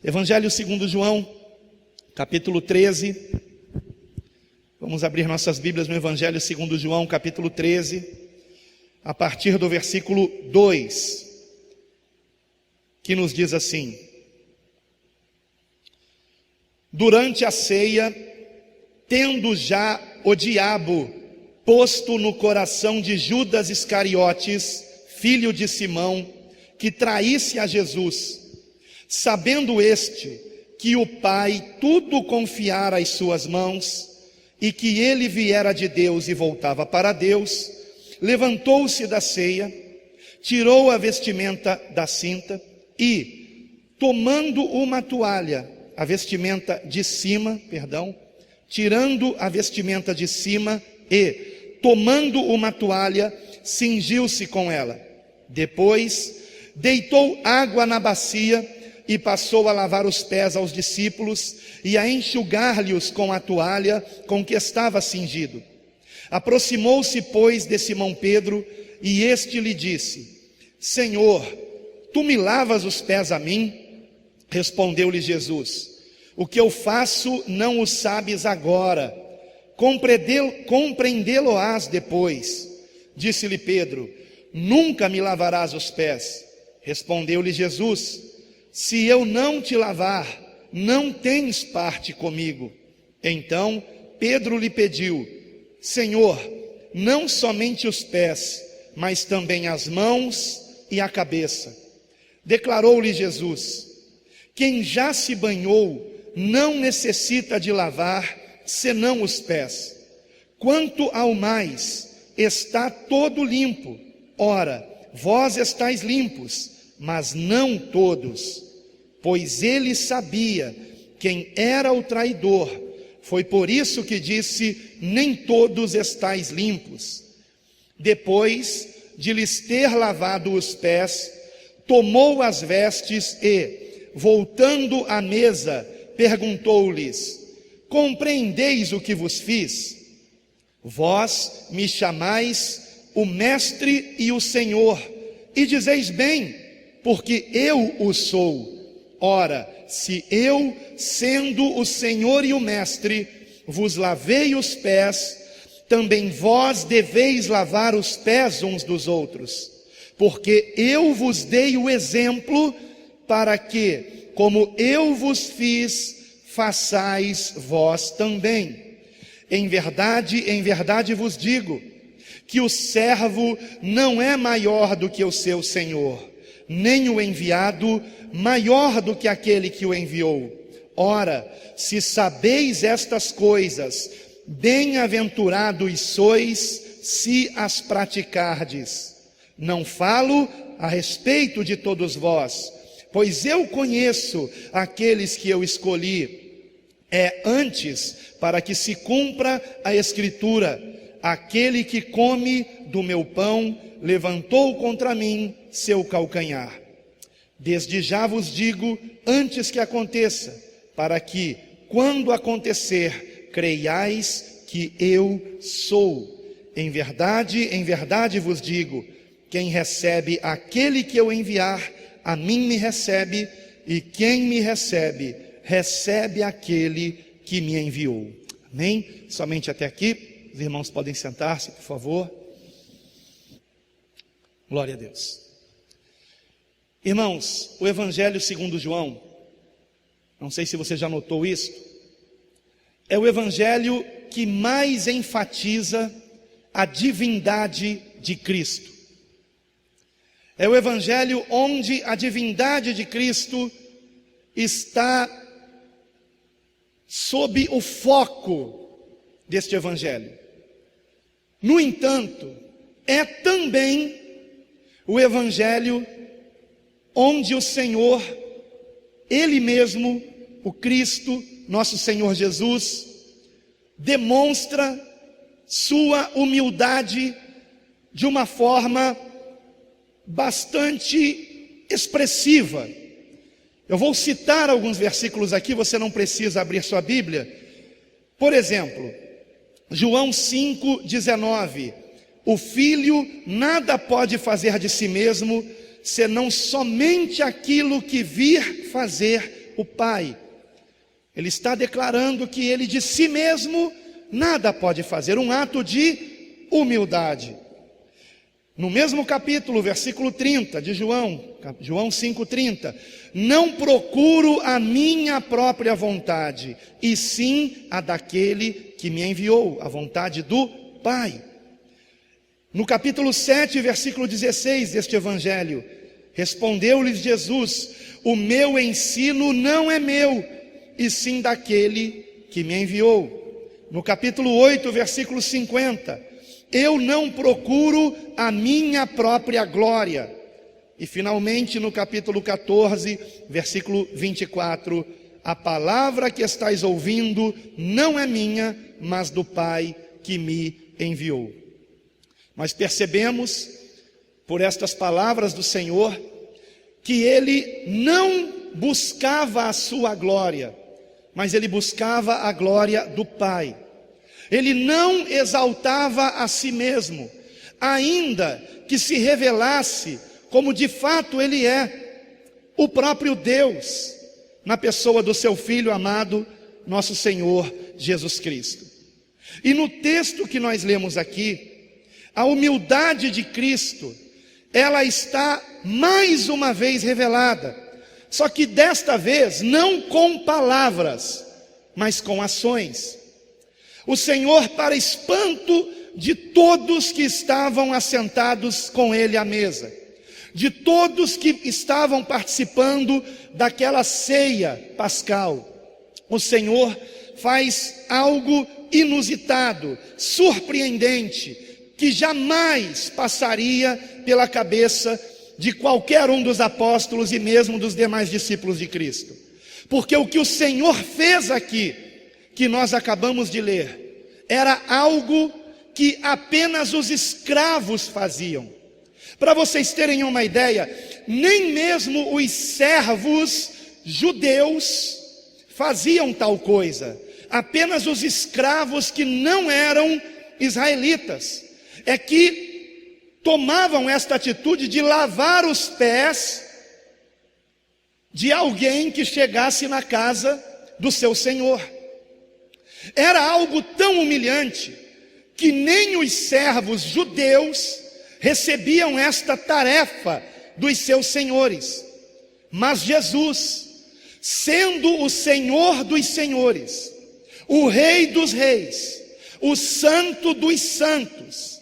Evangelho segundo João, capítulo 13. Vamos abrir nossas Bíblias no Evangelho segundo João, capítulo 13, a partir do versículo 2, que nos diz assim: Durante a ceia, tendo já o diabo posto no coração de Judas Iscariotes, filho de Simão, que traísse a Jesus, sabendo este que o Pai tudo confiara às suas mãos, e que ele viera de Deus e voltava para Deus, levantou-se da ceia, tirou a vestimenta da cinta e, tomando uma toalha, a vestimenta de cima, tirando a vestimenta de cima e, tomando uma toalha, cingiu-se com ela. Depois, deitou água na bacia e passou a lavar os pés aos discípulos e a enxugar-lhes com a toalha com que estava cingido. Aproximou-se, pois, de Simão Pedro, e este lhe disse: Senhor, tu me lavas os pés a mim? Respondeu-lhe Jesus: O que eu faço não o sabes agora, compreendê-lo-ás depois. Disse-lhe Pedro: Nunca me lavarás os pés. Respondeu-lhe Jesus: Se eu não te lavar, não tens parte comigo. Então Pedro lhe pediu: Senhor, não somente os pés, mas também as mãos e a cabeça. Declarou-lhe Jesus: Quem já se banhou não necessita de lavar, senão os pés. Quanto ao mais, está todo limpo. Ora, vós estáis limpos, mas não todos. Pois ele sabia quem era o traidor. Foi por isso que disse: nem todos estáis limpos. Depois de lhes ter lavado os pés, tomou as vestes e, voltando à mesa, perguntou-lhes: Compreendeis o que vos fiz? Vós me chamais o Mestre e o Senhor, e dizeis bem, porque eu o sou. Ora, se eu, sendo o Senhor e o Mestre, vos lavei os pés, também vós deveis lavar os pés uns dos outros. Porque eu vos dei o exemplo para que, como eu vos fiz, façais vós também. Em verdade vos digo, que o servo não é maior do que o seu senhor, nem o enviado maior do que aquele que o enviou. Ora, se sabeis estas coisas, bem-aventurados sois se as praticardes. Não falo a respeito de todos vós, pois eu conheço aqueles que eu escolhi. É antes para que se cumpra a Escritura: aquele que come do meu pão levantou contra mim seu calcanhar. Desde já vos digo, antes que aconteça, para que, quando acontecer, creiais que eu sou. Em verdade vos digo, quem recebe aquele que eu enviar, a mim me recebe, e quem me recebe, recebe aquele que me enviou. Amém? Somente até aqui. Os irmãos podem sentar-se, por favor. Glória a Deus. Irmãos, o Evangelho segundo João, não sei se você já notou isso, é o Evangelho que mais enfatiza a divindade de Cristo. É o Evangelho onde a divindade de Cristo está sob o foco deste Evangelho. No entanto, é também o Evangelho onde o Senhor, Ele mesmo, o Cristo, nosso Senhor Jesus, demonstra sua humildade de uma forma bastante expressiva. Eu vou citar alguns versículos aqui, você não precisa abrir sua Bíblia. Por exemplo, João 5,19: O Filho nada pode fazer de si mesmo, senão somente aquilo que vir fazer o Pai. Ele está declarando que ele de si mesmo nada pode fazer, um ato de humildade. No mesmo capítulo, versículo 30 de João 5,30, não procuro a minha própria vontade, e sim a daquele que me enviou, a vontade do Pai. No capítulo 7, versículo 16 deste evangelho, respondeu-lhes Jesus, o meu ensino não é meu, e sim daquele que me enviou. No capítulo 8, versículo 50, eu não procuro a minha própria glória. E finalmente no capítulo 14, versículo 24, a palavra que estáis ouvindo não é minha, mas do Pai que me enviou. Nós percebemos, por estas palavras do Senhor, que ele não buscava a sua glória, mas ele buscava a glória do Pai. Ele não exaltava a si mesmo, ainda que se revelasse como de fato ele é, o próprio Deus, na pessoa do seu Filho amado, nosso Senhor Jesus Cristo. E no texto que nós lemos aqui, a humildade de Cristo, ela está mais uma vez revelada, só que desta vez não com palavras, mas com ações. O Senhor, para espanto de todos que estavam assentados com ele à mesa, de todos que estavam participando daquela ceia pascal, o Senhor faz algo inusitado, surpreendente, que jamais passaria pela cabeça de qualquer um dos apóstolos e mesmo dos demais discípulos de Cristo. Porque o que o Senhor fez aqui, que nós acabamos de ler, era algo que apenas os escravos faziam. Para vocês terem uma ideia, nem mesmo os servos judeus faziam tal coisa. Apenas os escravos que não eram israelitas é que tomavam esta atitude de lavar os pés de alguém que chegasse na casa do seu senhor. Era algo tão humilhante que nem os servos judeus recebiam esta tarefa dos seus senhores. Mas Jesus, sendo o Senhor dos senhores, o Rei dos reis, o Santo dos santos,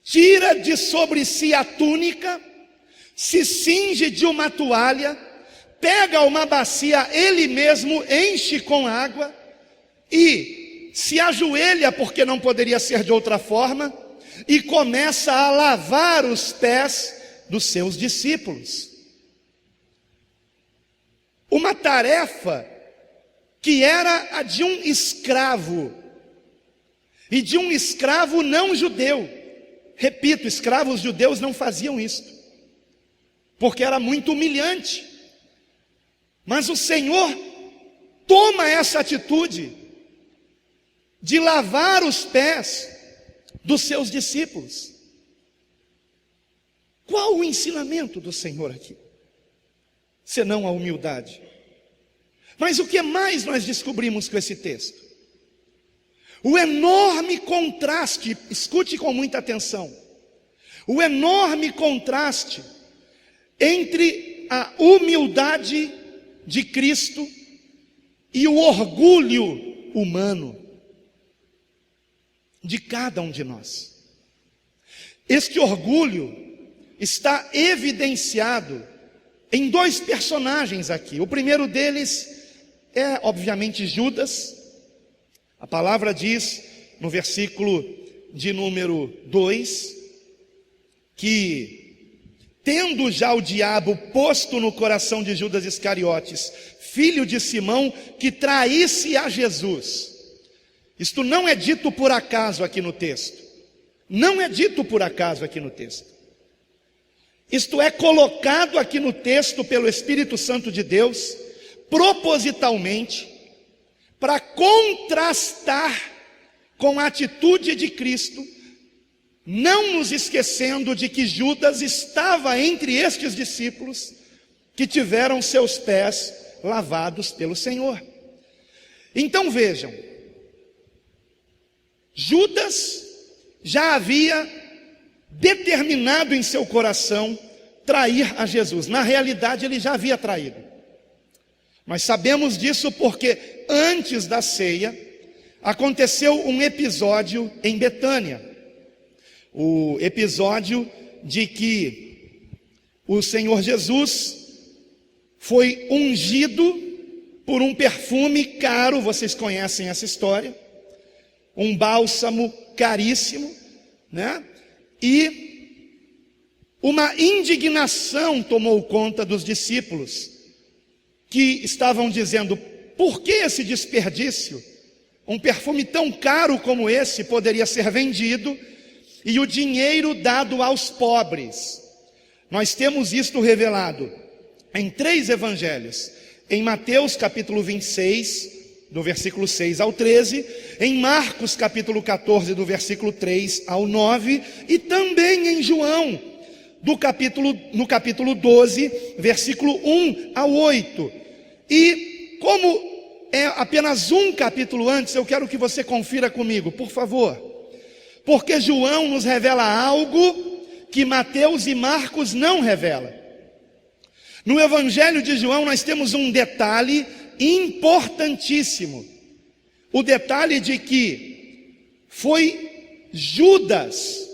tira de sobre si a túnica, se cinge de uma toalha, pega uma bacia, ele mesmo enche com água e se ajoelha, porque não poderia ser de outra forma, e começa a lavar os pés dos seus discípulos. Uma tarefa que era a de um escravo, e de um escravo não judeu. Repito, escravos judeus não faziam isso, porque era muito humilhante. Mas o Senhor toma essa atitude de lavar os pés dos seus discípulos. Qual o ensinamento do Senhor aqui? Senão a humildade. Mas o que mais nós descobrimos com esse texto? O enorme contraste, escute com muita atenção, o enorme contraste entre a humildade de Cristo e o orgulho humano de cada um de nós. Este orgulho está evidenciado em dois personagens aqui. O primeiro deles é, obviamente, Judas. A palavra diz, no versículo de número 2, que, tendo já o diabo posto no coração de Judas Iscariotes, filho de Simão, que traísse a Jesus. Isto não é dito por acaso aqui no texto. Não é dito por acaso aqui no texto. Isto é colocado aqui no texto pelo Espírito Santo de Deus, propositalmente, para contrastar com a atitude de Cristo, não nos esquecendo de que Judas estava entre estes discípulos que tiveram seus pés lavados pelo Senhor. Então vejam, Judas já havia determinado em seu coração trair a Jesus. Na realidade, ele já havia traído. Nós sabemos disso porque antes da ceia aconteceu um episódio em Betânia. O episódio de que o Senhor Jesus foi ungido por um perfume caro, vocês conhecem essa história, um bálsamo caríssimo, né? E uma indignação tomou conta dos discípulos, que estavam dizendo: por que esse desperdício? Um perfume tão caro como esse poderia ser vendido e o dinheiro dado aos pobres. Nós temos isto revelado em 3 evangelhos: em Mateus capítulo 26, do versículo 6 ao 13, em Marcos capítulo 14, do versículo 3 ao 9, e também em João, no capítulo 12, versículo 1 ao 8. E como é apenas um capítulo antes, eu quero que você confira comigo, por favor, porque João nos revela algo que Mateus e Marcos não revelam. No Evangelho de João nós temos um detalhe importantíssimo, o detalhe de que foi Judas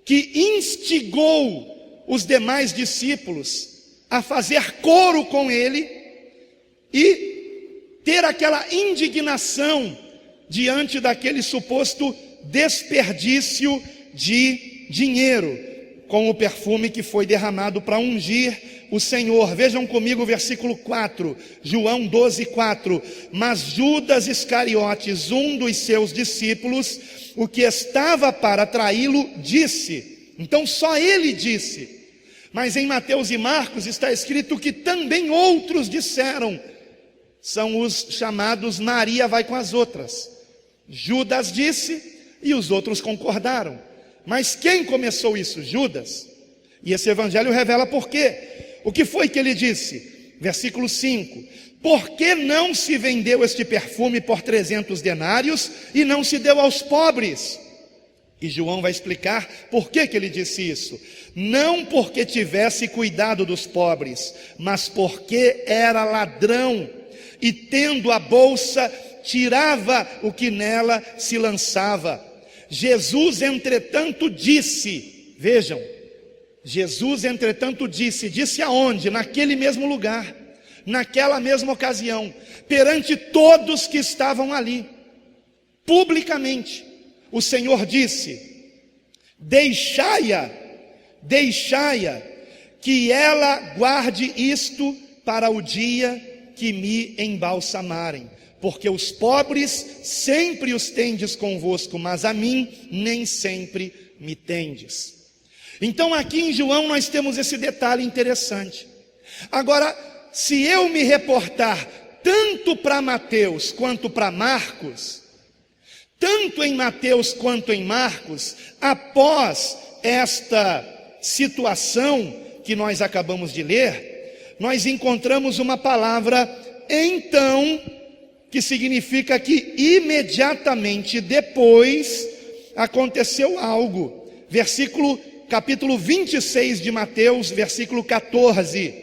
que instigou os demais discípulos a fazer coro com ele e ter aquela indignação diante daquele suposto desperdício de dinheiro com o perfume que foi derramado para ungir o Senhor. Vejam comigo o versículo 4, João 12, 4. Mas Judas Iscariotes, um dos seus discípulos, o que estava para traí-lo, disse. Então só ele disse. Mas em Mateus e Marcos está escrito que também outros disseram. São os chamados Maria vai com as outras. Judas disse e os outros concordaram. Mas quem começou isso? Judas. E esse evangelho revela por quê. O que foi que ele disse? Versículo 5: por que não se vendeu este perfume por 300 denários e não se deu aos pobres? E João vai explicar por que ele disse isso. Não porque tivesse cuidado dos pobres, mas porque era ladrão, e tendo a bolsa, tirava o que nela se lançava. Jesus, entretanto, disse, vejam, Jesus, entretanto, disse aonde? Naquele mesmo lugar, naquela mesma ocasião, perante todos que estavam ali, publicamente, o Senhor disse: deixai-a, que ela guarde isto para o dia que me embalsamarem, porque os pobres sempre os tendes convosco, mas a mim nem sempre me tendes. Então aqui em João nós temos esse detalhe interessante. Agora, se eu me reportar tanto para Mateus quanto para Marcos, tanto em Mateus quanto em Marcos, após esta situação que nós acabamos de ler, nós encontramos uma palavra então, que significa que imediatamente depois aconteceu algo. Capítulo 26 de Mateus, versículo 14.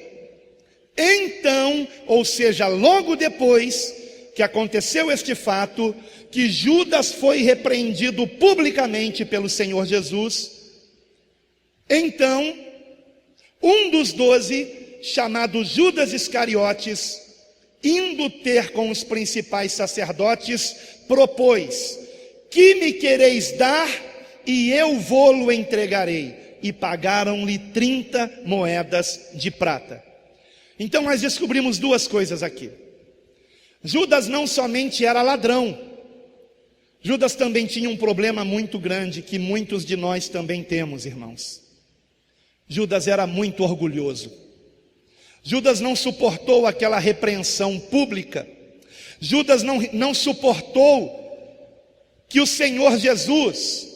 Então, ou seja, logo depois que aconteceu este fato, que Judas foi repreendido publicamente pelo Senhor Jesus, então, um dos 12, chamado Judas Iscariotes, indo ter com os principais sacerdotes, propôs: que me quereis dar, e eu vô-lo entregarei. E pagaram-lhe 30 moedas de prata. Então nós descobrimos duas coisas aqui. Judas não somente era ladrão, Judas também tinha um problema muito grande, que muitos de nós também temos, irmãos. Judas era muito orgulhoso. Judas não suportou aquela repreensão pública. Judas não suportou que o Senhor Jesus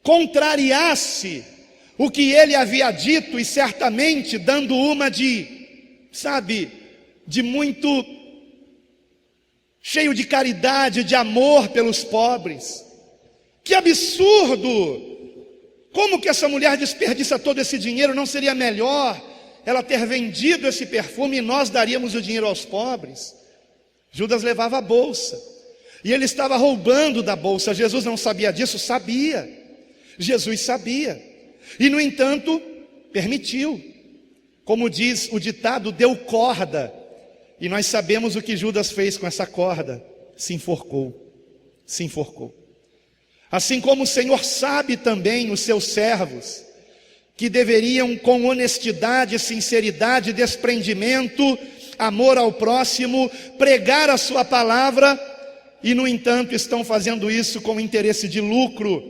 contrariasse o que ele havia dito, e certamente dando uma de, de muito cheio de caridade, de amor pelos pobres. Que absurdo! Como que essa mulher desperdiça todo esse dinheiro? Não seria melhor ela ter vendido esse perfume e nós daríamos o dinheiro aos pobres? Judas levava a bolsa e ele estava roubando da bolsa. Jesus não sabia disso? Sabia. Jesus sabia. E no entanto, permitiu. Como diz o ditado, deu corda. E nós sabemos o que Judas fez com essa corda. Se enforcou. Se enforcou. Assim como o Senhor sabe também os seus servos, que deveriam com honestidade, sinceridade, desprendimento, amor ao próximo, pregar a sua palavra, e no entanto estão fazendo isso com interesse de lucro.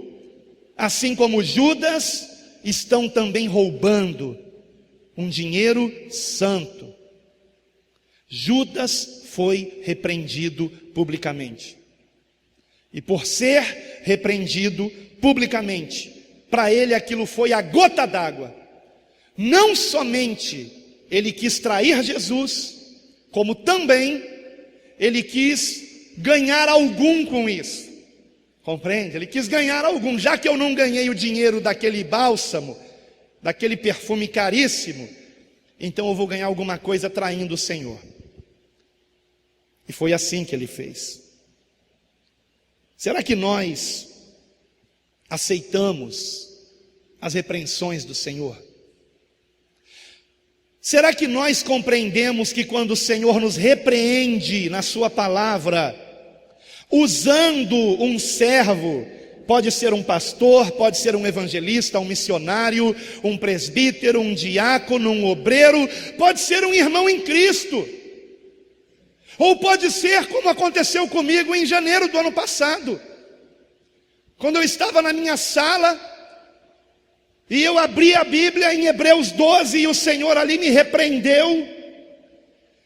Assim como Judas, estão também roubando um dinheiro santo. Judas foi repreendido publicamente. E por ser repreendido publicamente, para ele aquilo foi a gota d'água. Não somente ele quis trair Jesus, como também ele quis ganhar algum com isso. Compreende? Ele quis ganhar algum. Já que eu não ganhei o dinheiro daquele bálsamo, daquele perfume caríssimo, então eu vou ganhar alguma coisa traindo o Senhor. E foi assim que ele fez. Será que nós aceitamos as repreensões do Senhor? Será que nós compreendemos que quando o Senhor nos repreende na sua palavra, usando um servo, pode ser um pastor, pode ser um evangelista, um missionário, um presbítero, um diácono, um obreiro, pode ser um irmão em Cristo, ou pode ser como aconteceu comigo em janeiro do ano passado, quando eu estava na minha sala, e eu abri a Bíblia em Hebreus 12, e o Senhor ali me repreendeu,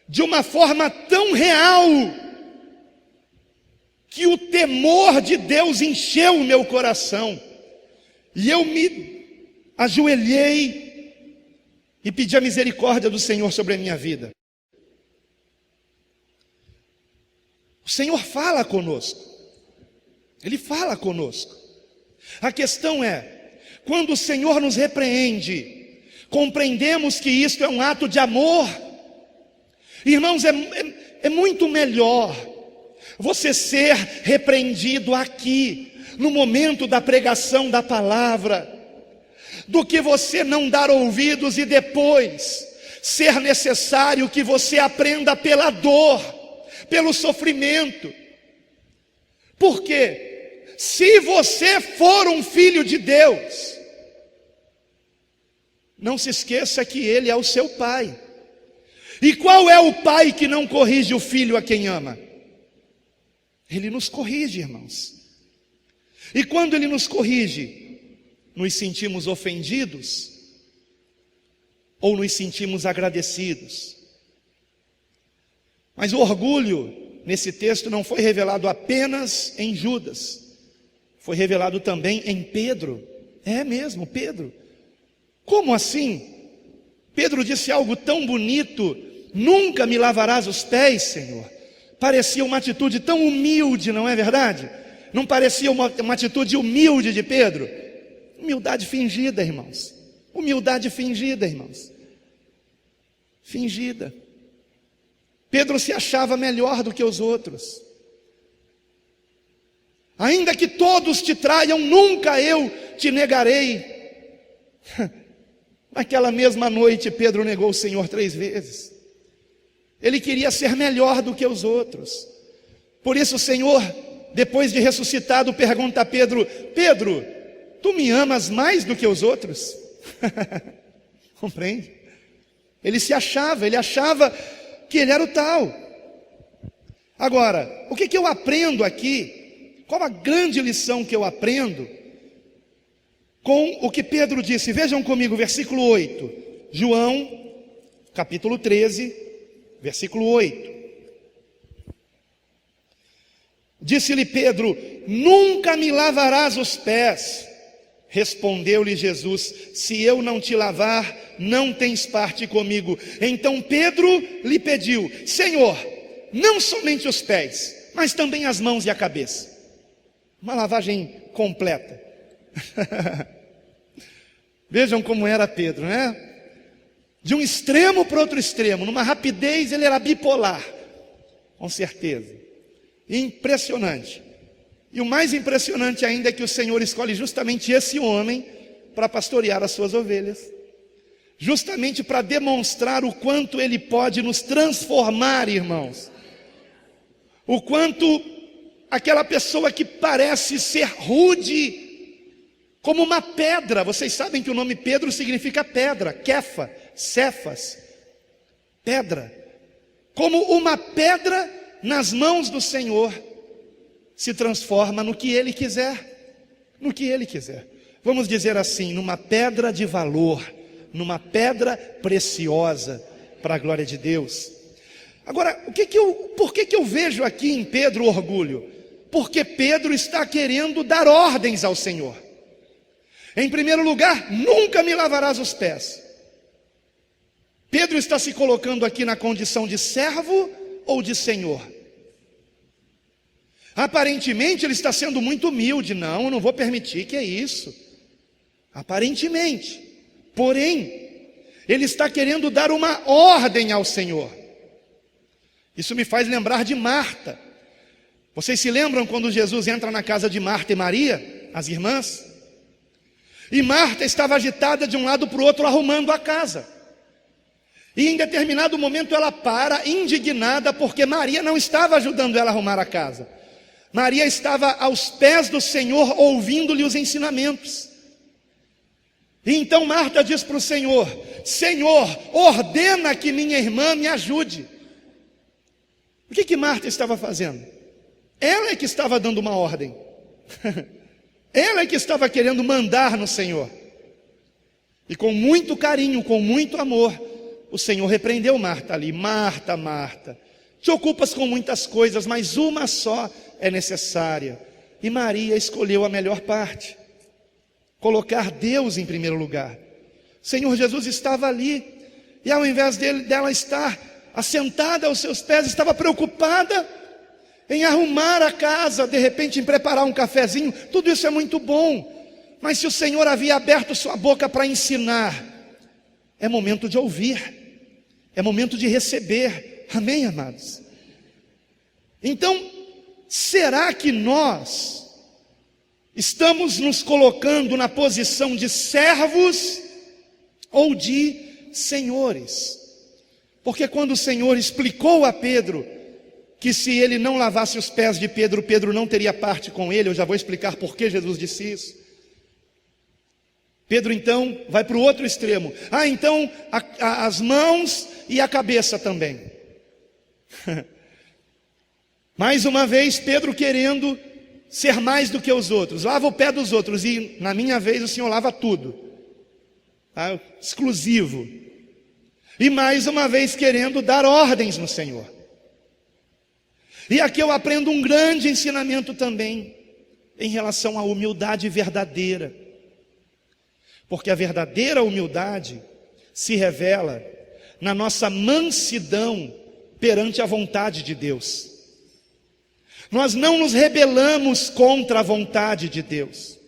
de uma forma tão real, que o temor de Deus encheu o meu coração, e eu me ajoelhei, e pedi a misericórdia do Senhor sobre a minha vida. O Senhor fala conosco, Ele fala conosco. A questão é, quando o Senhor nos repreende, compreendemos que isto é um ato de amor. Irmãos, é muito melhor você ser repreendido aqui, no momento da pregação da palavra, do que você não dar ouvidos e depois ser necessário que você aprenda pela dor, pelo sofrimento. Porque se você for um filho de Deus, não se esqueça que Ele é o seu pai. E qual é o pai que não corrige o filho a quem ama? Ele nos corrige, irmãos. E quando Ele nos corrige, nos sentimos ofendidos ou nos sentimos agradecidos? Mas o orgulho nesse texto não foi revelado apenas em Judas, foi revelado também em Pedro. É mesmo, Pedro. Como assim? Pedro disse algo tão bonito: nunca me lavarás os pés, Senhor. Parecia uma atitude tão humilde, não é verdade? Não parecia uma atitude humilde de Pedro? Humildade fingida, irmãos. Humildade fingida, irmãos. Fingida. Pedro se achava melhor do que os outros. Ainda que todos te traiam, nunca eu te negarei. Naquela mesma noite, Pedro negou o Senhor 3 vezes. Ele queria ser melhor do que os outros. Por isso o Senhor, depois de ressuscitado, pergunta a Pedro: Pedro, tu me amas mais do que os outros? Compreende? Ele achava que ele era o tal. Agora, o que eu aprendo aqui? Qual a grande lição que eu aprendo com o que Pedro disse? Vejam comigo, versículo 8. João, capítulo 13, versículo 8. Disse-lhe Pedro: nunca me lavarás os pés. Respondeu-lhe Jesus: se eu não te lavar, não tens parte comigo. Então Pedro lhe pediu: Senhor, não somente os pés, mas também as mãos e a cabeça. Uma lavagem completa. Vejam como era Pedro, né? De um extremo para outro extremo, numa rapidez ele era bipolar, com certeza. Impressionante. E o mais impressionante ainda é que o Senhor escolhe justamente esse homem para pastorear as suas ovelhas, justamente para demonstrar o quanto ele pode nos transformar, irmãos. O quanto aquela pessoa que parece ser rude, como uma pedra. Vocês sabem que o nome Pedro significa pedra, Kefa, Cefas, pedra. Como uma pedra nas mãos do Senhor, se transforma no que Ele quiser, no que Ele quiser. Vamos dizer assim, numa pedra de valor, numa pedra preciosa, para a glória de Deus. Agora, por que eu vejo aqui em Pedro orgulho? Porque Pedro está querendo dar ordens ao Senhor. Em primeiro lugar, nunca me lavarás os pés. Pedro está se colocando aqui na condição de servo ou de senhor? Aparentemente ele está sendo muito humilde. Não, eu não vou permitir, que é isso. Aparentemente. Porém, ele está querendo dar uma ordem ao Senhor. Isso me faz lembrar de Marta. Vocês se lembram quando Jesus entra na casa de Marta e Maria, as irmãs? E Marta estava agitada de um lado para o outro, arrumando a casa. E em determinado momento ela para, indignada, porque Maria não estava ajudando ela a arrumar a casa. Maria estava aos pés do Senhor, ouvindo-lhe os ensinamentos. E então Marta diz para o Senhor: Senhor, ordena que minha irmã me ajude. O que Marta estava fazendo? Ela é que estava dando uma ordem. Ela é que estava querendo mandar no Senhor. E com muito carinho, com muito amor, o Senhor repreendeu Marta ali. Marta, Marta, te ocupas com muitas coisas, mas uma só é necessária. E Maria escolheu a melhor parte: colocar Deus em primeiro lugar. O Senhor Jesus estava ali, e ao invés dela estar assentada aos seus pés, estava preocupada em arrumar a casa, de repente em preparar um cafezinho. Tudo isso é muito bom, mas se o Senhor havia aberto sua boca para ensinar, é momento de ouvir, é momento de receber. Amém, amados? Então, será que nós estamos nos colocando na posição de servos ou de senhores? Porque quando o Senhor explicou a Pedro que se ele não lavasse os pés de Pedro, Pedro não teria parte com ele, eu já vou explicar por que Jesus disse isso. Pedro então vai para o outro extremo: então as mãos e a cabeça também. Mais uma vez Pedro querendo ser mais do que os outros: lava o pé dos outros, e na minha vez o Senhor lava tudo, exclusivo. E mais uma vez querendo dar ordens no Senhor. E aqui eu aprendo um grande ensinamento também, em relação à humildade verdadeira. Porque a verdadeira humildade se revela na nossa mansidão perante a vontade de Deus. Nós não nos rebelamos contra a vontade de Deus,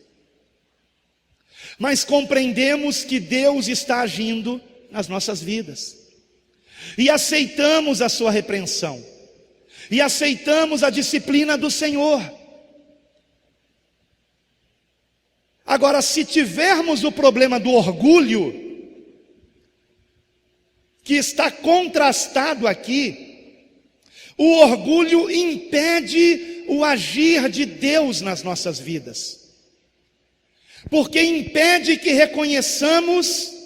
mas compreendemos que Deus está agindo nas nossas vidas, e aceitamos a sua repreensão, e aceitamos a disciplina do Senhor. Agora, se tivermos o problema do orgulho, que está contrastado aqui, o orgulho impede o agir de Deus nas nossas vidas, porque impede que reconheçamos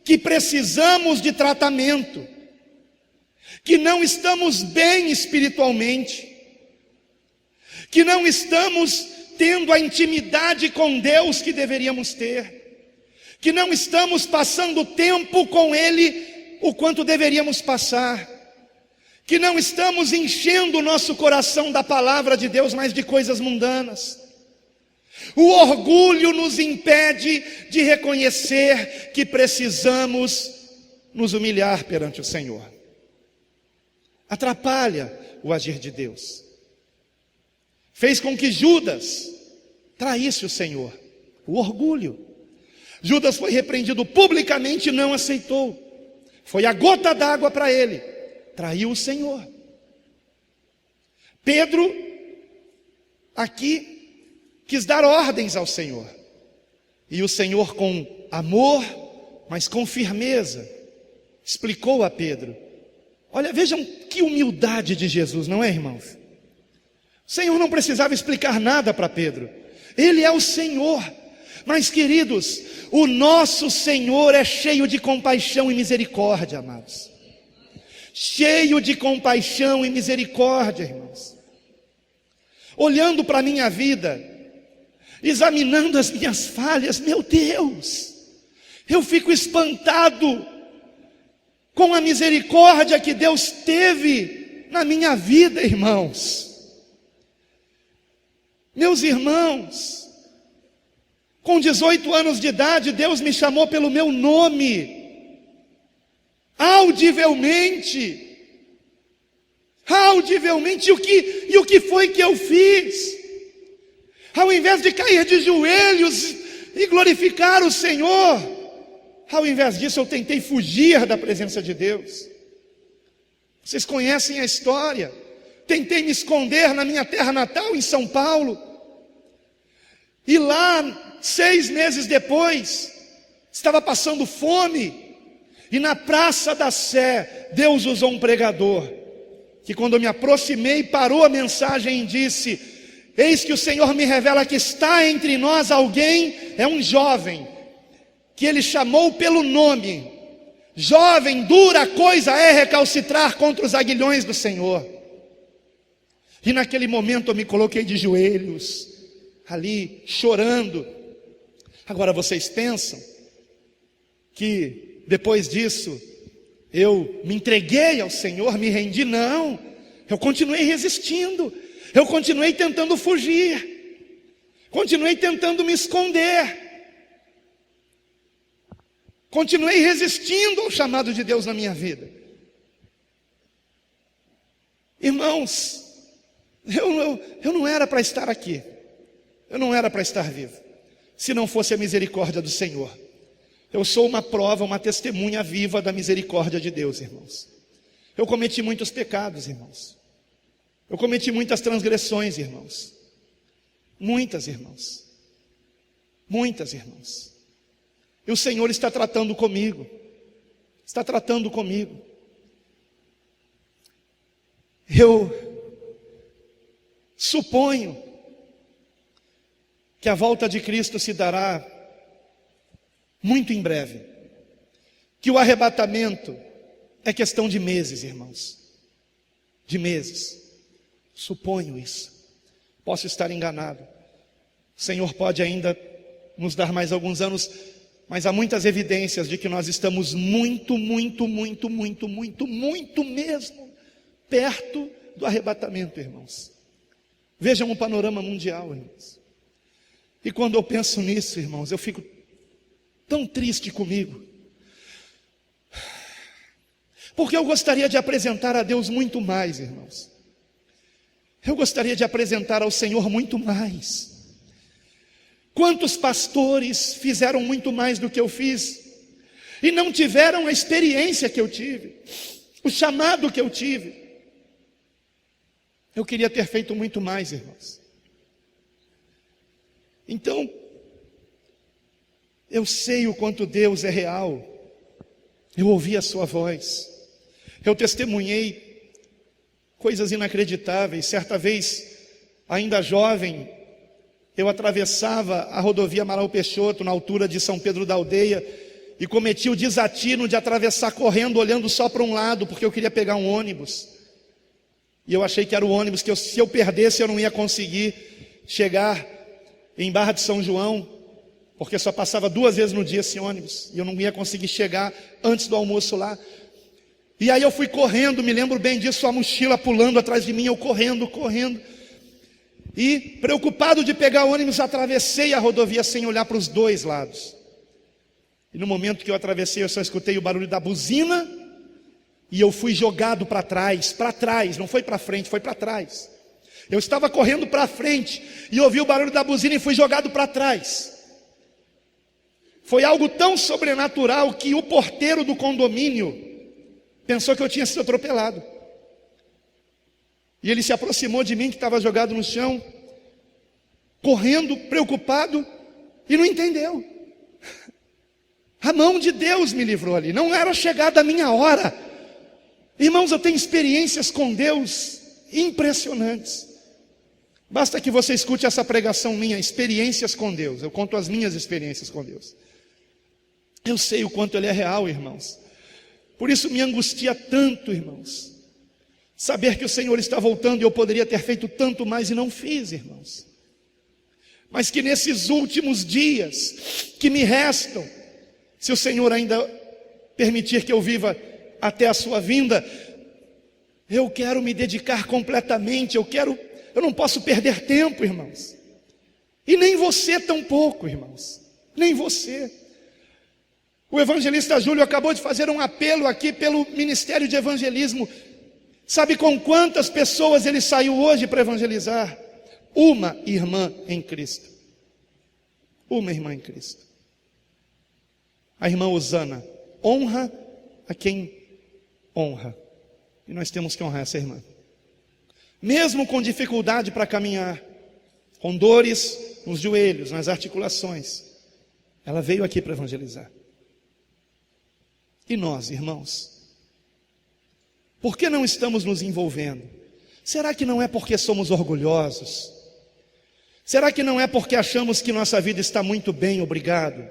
que precisamos de tratamento, que não estamos bem espiritualmente, que não estamos tendo a intimidade com Deus que deveríamos ter, que não estamos passando tempo com Ele o quanto deveríamos passar, que não estamos enchendo o nosso coração da palavra de Deus, mas de coisas mundanas. O orgulho nos impede de reconhecer que precisamos nos humilhar perante o Senhor. Atrapalha o agir de Deus. Fez com que Judas traísse o Senhor. O orgulho. Judas foi repreendido publicamente e não aceitou. Foi a gota d'água para ele. Traiu o Senhor. Pedro, aqui, quis dar ordens ao Senhor. E o Senhor, com amor, mas com firmeza, explicou a Pedro. Olha, vejam que humildade de Jesus, não é, irmãos? O Senhor não precisava explicar nada para Pedro. Ele é o Senhor. Mas, queridos, o nosso Senhor é cheio de compaixão e misericórdia, amados. Cheio de compaixão e misericórdia, irmãos. Olhando para a minha vida, examinando as minhas falhas, meu Deus, eu fico espantado com a misericórdia que Deus teve na minha vida, irmãos. Meus irmãos, com 18 anos de idade, Deus me chamou pelo meu nome, audivelmente, e o que foi que eu fiz? Ao invés de cair de joelhos e glorificar o Senhor, ao invés disso eu tentei fugir da presença de Deus. Vocês conhecem a história. Tentei me esconder na minha terra natal, em São Paulo. E lá, 6 meses depois, estava passando fome. E na Praça da Sé, Deus usou um pregador, que quando eu me aproximei, parou a mensagem e disse: eis que o Senhor me revela que está entre nós alguém, é um jovem, que ele chamou pelo nome. Jovem, dura coisa é recalcitrar contra os aguilhões do Senhor. E naquele momento eu me coloquei de joelhos, ali, chorando. Agora vocês pensam que depois disso eu me entreguei ao Senhor, me rendi? Não, eu continuei resistindo, eu continuei tentando fugir, continuei tentando me esconder, continuei resistindo ao chamado de Deus na minha vida. Irmãos, eu não era para estar aqui, eu não era para estar vivo, se não fosse a misericórdia do Senhor. Eu sou uma prova, uma testemunha viva da misericórdia de Deus, irmãos. Eu cometi muitos pecados, irmãos. Eu cometi muitas transgressões, irmãos. Muitas, irmãos. Muitas, irmãos. E o Senhor está tratando comigo. Está tratando comigo. Eu suponho que a volta de Cristo se dará muito em breve, que o arrebatamento é questão de meses, irmãos, de meses. Suponho isso, posso estar enganado. O Senhor pode ainda nos dar mais alguns anos, mas há muitas evidências de que nós estamos muito mesmo perto do arrebatamento, irmãos. Vejam o panorama mundial, irmãos. E quando eu penso nisso, irmãos, eu fico tão triste comigo, porque eu gostaria de apresentar a Deus muito mais, irmãos. Eu gostaria de apresentar ao Senhor muito mais. Quantos pastores fizeram muito mais do que eu fiz e não tiveram a experiência que eu tive, o chamado que eu tive? Eu queria ter feito muito mais, irmãos. Então, eu sei o quanto Deus é real. Eu ouvi a sua voz. Eu testemunhei coisas inacreditáveis. Certa vez, ainda jovem, eu atravessava a rodovia Amaral Peixoto, na altura de São Pedro da Aldeia, e cometi o desatino de atravessar correndo, olhando só para um lado, porque eu queria pegar um ônibus. E eu achei que era o ônibus que se eu perdesse eu não ia conseguir chegar em Barra de São João, porque só passava 2 vezes no dia esse ônibus, e eu não ia conseguir chegar antes do almoço lá. E aí eu fui correndo, me lembro bem disso, a mochila pulando atrás de mim, eu correndo. E, preocupado de pegar ônibus, atravessei a rodovia sem olhar para os dois lados. E no momento que eu atravessei, eu só escutei o barulho da buzina, e eu fui jogado para trás, não foi para frente, foi para trás. Eu estava correndo para frente, e ouvi o barulho da buzina e fui jogado para trás. Foi algo tão sobrenatural que o porteiro do condomínio pensou que eu tinha sido atropelado. E ele se aproximou de mim, que estava jogado no chão, correndo, preocupado, e não entendeu. A mão de Deus me livrou ali, não era chegada a minha hora. Irmãos, eu tenho experiências com Deus impressionantes. Basta que você escute essa pregação minha, experiências com Deus. Eu conto as minhas experiências com Deus. Eu sei o quanto Ele é real, irmãos. Por isso me angustia tanto, irmãos, saber que o Senhor está voltando e eu poderia ter feito tanto mais e não fiz, irmãos. Mas que nesses últimos dias que me restam, se o Senhor ainda permitir que eu viva até a sua vinda, eu quero me dedicar completamente, eu não posso perder tempo, irmãos. E nem você tampouco, irmãos, nem você. O evangelista Júlio acabou de fazer um apelo aqui pelo Ministério de Evangelismo. Sabe com quantas pessoas ele saiu hoje para evangelizar? Uma irmã em Cristo. Uma irmã em Cristo. A irmã Osana honra a quem honra. E nós temos que honrar essa irmã. Mesmo com dificuldade para caminhar, com dores nos joelhos, nas articulações, ela veio aqui para evangelizar. E nós, irmãos, por que não estamos nos envolvendo? Será que não é porque somos orgulhosos? Será que não é porque achamos que nossa vida está muito bem, obrigado?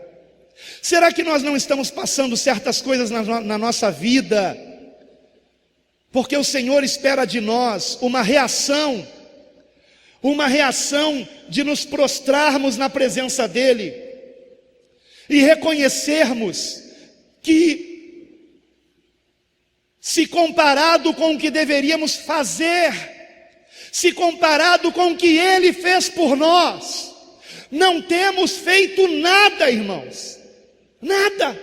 Será que nós não estamos passando certas coisas na nossa vida porque o Senhor espera de nós uma reação de nos prostrarmos na presença dEle e reconhecermos que, se comparado com o que deveríamos fazer, se comparado com o que Ele fez por nós, não temos feito nada, irmãos, nada.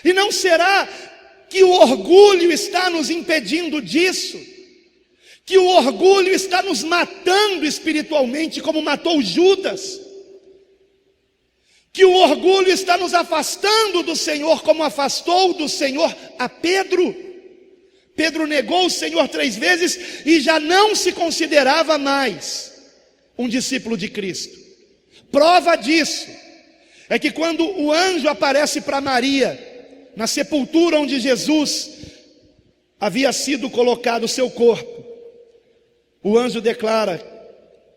E não será que o orgulho está nos impedindo disso? Que o orgulho está nos matando espiritualmente, como matou Judas? Que o orgulho está nos afastando do Senhor, como afastou do Senhor a Pedro? Pedro negou o Senhor 3 vezes e já não se considerava mais um discípulo de Cristo. Prova disso é que quando o anjo aparece para Maria, na sepultura onde Jesus havia sido colocado o seu corpo, o anjo declara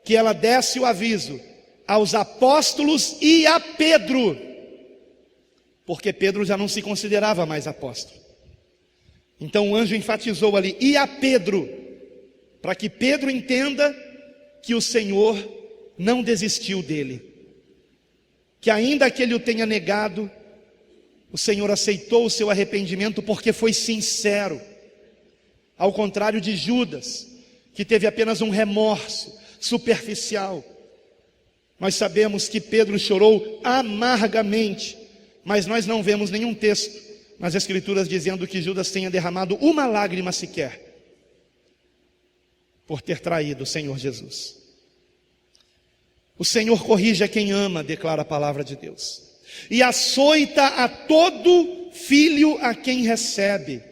que ela desse o aviso aos apóstolos e a Pedro, porque Pedro já não se considerava mais apóstolo. Então o anjo enfatizou ali, e a Pedro, para que Pedro entenda que o Senhor não desistiu dele, que ainda que ele o tenha negado, o Senhor aceitou o seu arrependimento porque foi sincero, ao contrário de Judas, que teve apenas um remorso superficial. Nós sabemos que Pedro chorou amargamente, mas nós não vemos nenhum texto nas Escrituras dizendo que Judas tenha derramado uma lágrima sequer por ter traído o Senhor Jesus. O Senhor corrige a quem ama, declara a palavra de Deus, e açoita a todo filho a quem recebe.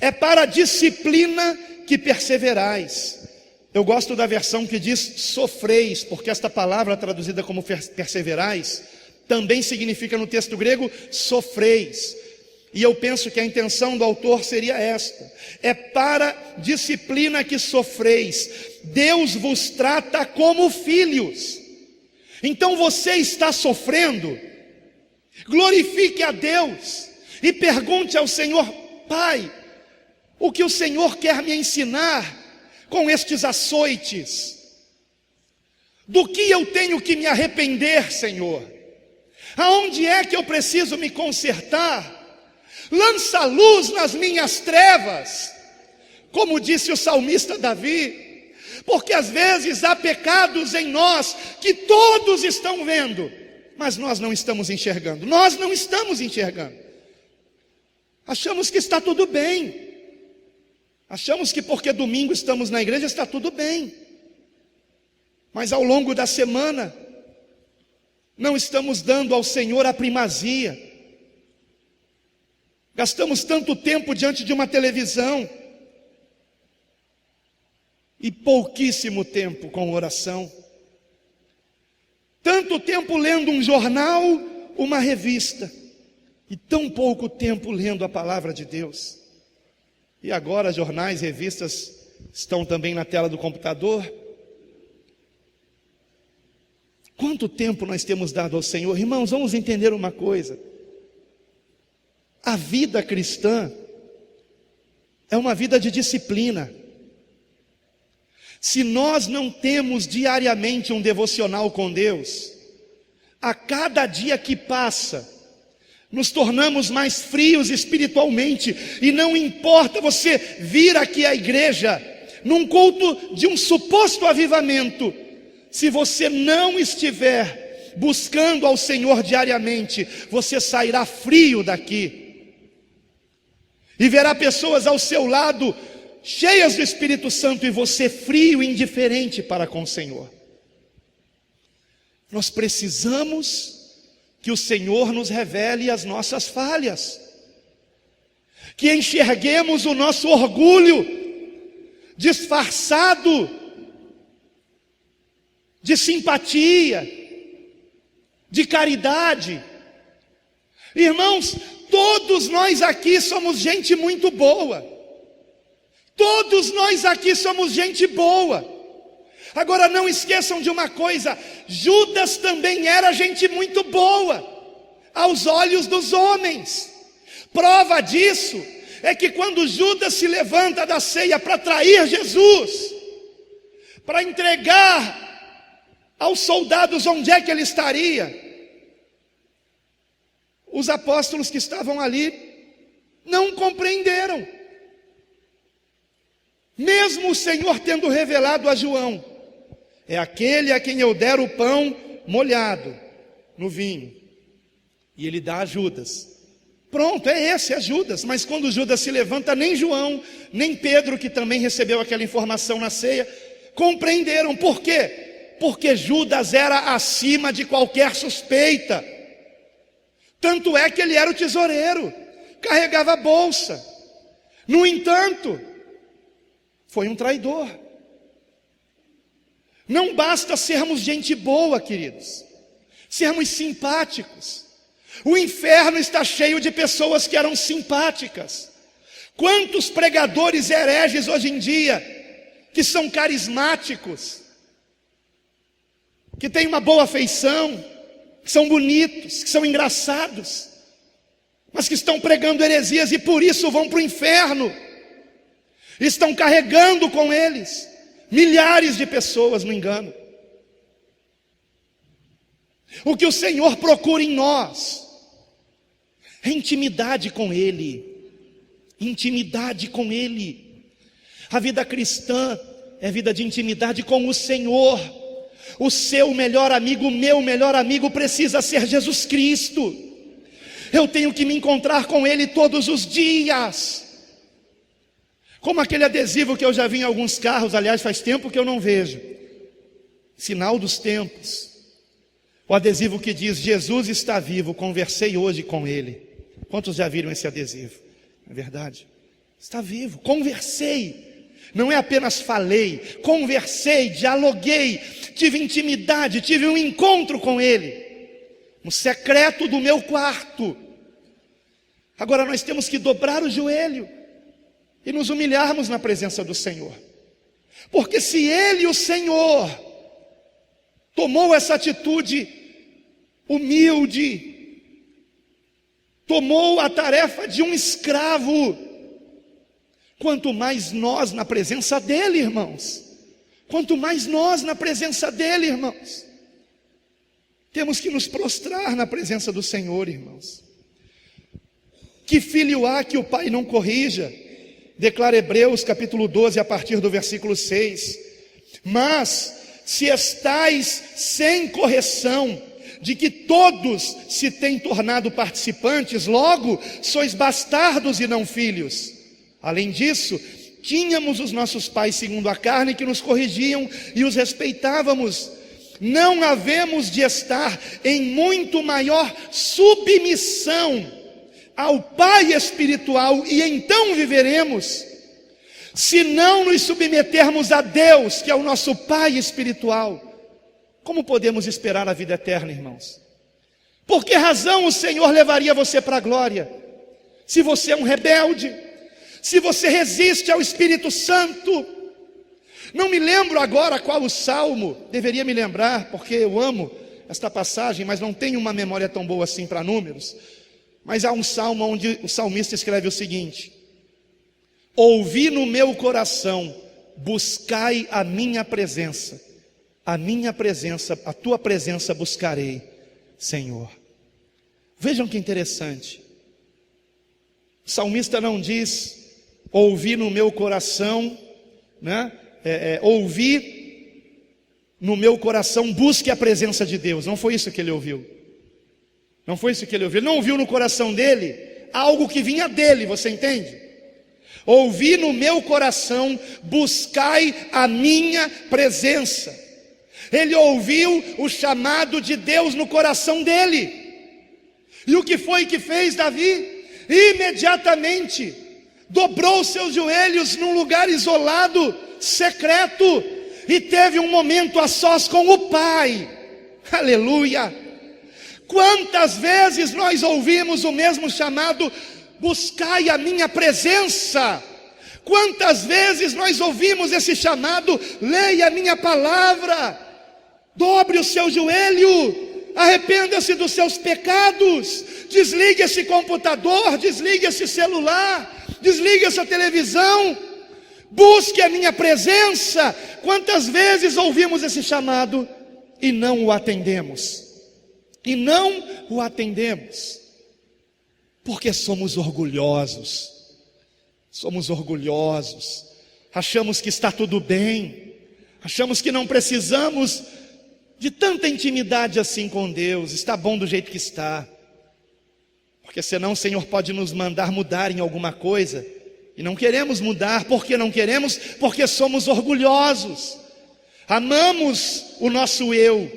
É para a disciplina que perseverais. Eu gosto da versão que diz sofreis, porque esta palavra traduzida como perseverais também significa no texto grego sofreis. E eu penso que a intenção do autor seria esta: é para disciplina que sofreis. Deus vos trata como filhos. Então você está sofrendo, glorifique a Deus e pergunte ao Senhor: Pai, o que o Senhor quer me ensinar com estes açoites? Do que eu tenho que me arrepender, Senhor? Aonde é que eu preciso me consertar? Lança luz nas minhas trevas, como disse o salmista Davi. Porque às vezes há pecados em nós que todos estão vendo, mas nós não estamos enxergando. Nós não estamos enxergando. Achamos que está tudo bem. Achamos que porque domingo estamos na igreja está tudo bem. Mas ao longo da semana não estamos dando ao Senhor a primazia. Gastamos tanto tempo diante de uma televisão e pouquíssimo tempo com oração. Tanto tempo lendo um jornal, uma revista, e tão pouco tempo lendo a palavra de Deus. E agora jornais, revistas estão também na tela do computador. Quanto tempo nós temos dado ao Senhor? Irmãos, vamos entender uma coisa. A vida cristã é uma vida de disciplina. Se nós não temos diariamente um devocional com Deus, a cada dia que passa, nos tornamos mais frios espiritualmente, e não importa você vir aqui à igreja, num culto de um suposto avivamento, se você não estiver buscando ao Senhor diariamente, você sairá frio daqui, e verá pessoas ao seu lado, cheias do Espírito Santo, e você frio e indiferente para com o Senhor. Nós precisamos que o Senhor nos revele as nossas falhas, que enxerguemos o nosso orgulho disfarçado de simpatia, de caridade. Irmãos, todos nós aqui somos gente muito boa. Todos nós aqui somos gente boa. Agora não esqueçam de uma coisa: Judas também era gente muito boa aos olhos dos homens. Prova disso é que quando Judas se levanta da ceia para trair Jesus, para entregar aos soldados onde é que ele estaria, os apóstolos que estavam ali não compreenderam. Mesmo o Senhor tendo revelado a João: é aquele a quem eu der o pão molhado no vinho. E ele dá a Judas. Pronto, é Judas. Mas quando Judas se levanta, nem João, nem Pedro, que também recebeu aquela informação na ceia, compreenderam. Por quê? Porque Judas era acima de qualquer suspeita. Tanto é que ele era o tesoureiro, carregava a bolsa. No entanto, foi um traidor. Não basta sermos gente boa, queridos, sermos simpáticos. O inferno está cheio de pessoas que eram simpáticas. Quantos pregadores hereges hoje em dia, que são carismáticos, que têm uma boa feição, que são bonitos, que são engraçados, mas que estão pregando heresias e por isso vão para o inferno. Estão carregando com eles milhares de pessoas no engano. O que o Senhor procura em nós é intimidade com Ele. Intimidade com Ele. A vida cristã é vida de intimidade com o Senhor. O seu melhor amigo, o meu melhor amigo precisa ser Jesus Cristo. Eu tenho que me encontrar com Ele todos os dias. Como aquele adesivo que eu já vi em alguns carros, aliás, faz tempo que eu não vejo. Sinal dos tempos. O adesivo que diz: Jesus está vivo, conversei hoje com Ele. Quantos já viram esse adesivo? É verdade. Está vivo, conversei. Não é apenas falei, conversei, dialoguei, tive intimidade, tive um encontro com Ele, no secreto do meu quarto. Agora nós temos que dobrar o joelho e nos humilharmos na presença do Senhor. Porque se Ele, o Senhor, tomou essa atitude humilde, tomou a tarefa de um escravo, quanto mais nós na presença dEle, irmãos. Quanto mais nós na presença dEle, irmãos. Temos que nos prostrar na presença do Senhor, irmãos. Que filho há que o pai não corrija? Declara Hebreus capítulo 12, a partir do versículo 6. Mas se estais sem correção, de que todos se têm tornado participantes, logo sois bastardos e não filhos. Além disso, tínhamos os nossos pais segundo a carne que nos corrigiam e os respeitávamos. Não havemos de estar em muito maior submissão ao Pai espiritual e então viveremos, se não nos submetermos a Deus, que é o nosso Pai espiritual. Como podemos esperar a vida eterna, irmãos? Por que razão o Senhor levaria você para a glória? Se você é um rebelde, se você resiste ao Espírito Santo. Não me lembro agora qual o salmo, deveria me lembrar, porque eu amo esta passagem, mas não tenho uma memória tão boa assim para números. Mas há um salmo onde o salmista escreve o seguinte: ouvi no meu coração, buscai a minha presença. A minha presença, a tua presença buscarei, Senhor. Vejam que interessante. O salmista não diz, ouvi no meu coração, né? Ouvi no meu coração, busque a presença de Deus. Não foi isso que ele ouviu. Não foi isso que ele ouviu. Ele não ouviu no coração dele algo que vinha dele, você entende? Ouvi no meu coração, buscai a minha presença. Ele ouviu o chamado de Deus no coração dele. E o que foi que fez Davi? Imediatamente dobrou seus joelhos num lugar isolado, secreto, e teve um momento a sós com o Pai. Aleluia! Quantas vezes nós ouvimos o mesmo chamado, buscai a minha presença? Quantas vezes nós ouvimos esse chamado, leia a minha palavra? Dobre o seu joelho, arrependa-se dos seus pecados, desligue esse computador, desligue esse celular, desligue essa televisão, busque a minha presença. Quantas vezes ouvimos esse chamado e não o atendemos? E não o atendemos, porque somos orgulhosos, achamos que está tudo bem, achamos que não precisamos de tanta intimidade assim com Deus, está bom do jeito que está, porque senão o Senhor pode nos mandar mudar em alguma coisa, e não queremos mudar. Por que não queremos? Porque somos orgulhosos, amamos o nosso eu,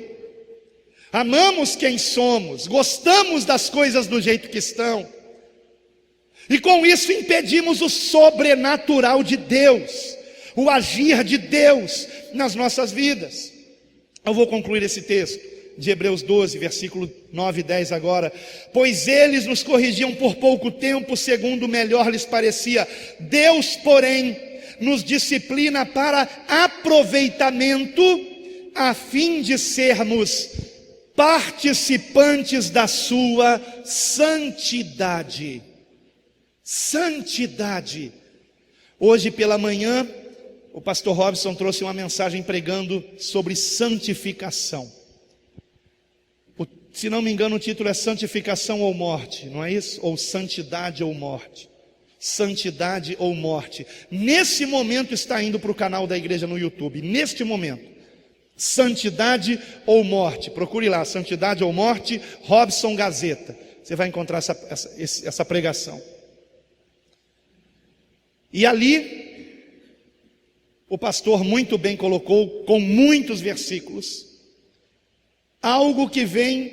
amamos quem somos, gostamos das coisas do jeito que estão, e com isso impedimos o sobrenatural de Deus, o agir de Deus nas nossas vidas. Eu vou concluir esse texto de Hebreus 12, versículo 9 e 10 agora. Pois eles nos corrigiam por pouco tempo, segundo melhor lhes parecia. Deus, porém, nos disciplina para aproveitamento, a fim de sermos participantes da sua santidade. Santidade. Hoje pela manhã, o pastor Robson trouxe uma mensagem pregando sobre santificação. Se não me engano, o título é Santificação ou Morte, não é isso? Ou Santidade ou Morte. Santidade ou Morte. Nesse momento está indo para o canal da igreja no YouTube. Neste momento. Santidade ou Morte. Procure lá, Santidade ou Morte, Robson Gazeta. Você vai encontrar essa pregação. E ali o pastor muito bem colocou, com muitos versículos, algo que vem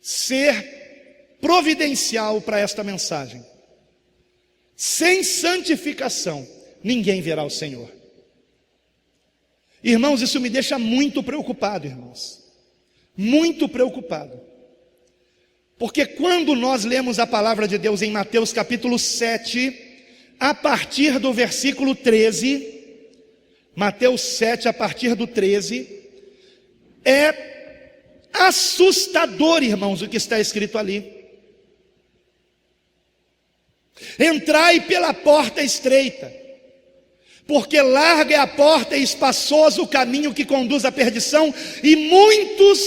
ser providencial para esta mensagem. Sem santificação, ninguém verá o Senhor. Irmãos, isso me deixa muito preocupado, irmãos. Muito preocupado. Porque quando nós lemos a palavra de Deus em Mateus capítulo 7, a partir do versículo 13... Mateus 7, a partir do 13, é assustador, irmãos, o que está escrito ali. Entrai pela porta estreita, porque larga é a porta e espaçoso o caminho que conduz à perdição, e muitos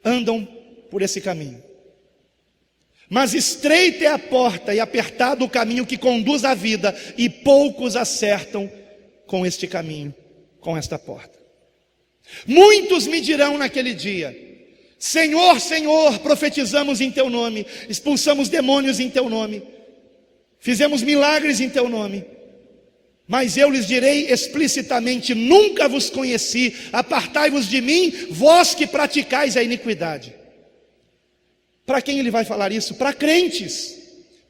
andam por esse caminho. Mas estreita é a porta e apertado o caminho que conduz à vida, e poucos acertam com este caminho. com esta porta. Muitos me dirão naquele dia: Senhor, Senhor, profetizamos em teu nome, expulsamos demônios em teu nome, fizemos milagres em teu nome. Mas eu lhes direi explicitamente: nunca vos conheci, apartai-vos de mim, vós que praticais a iniquidade. Para quem ele vai falar isso? Para crentes.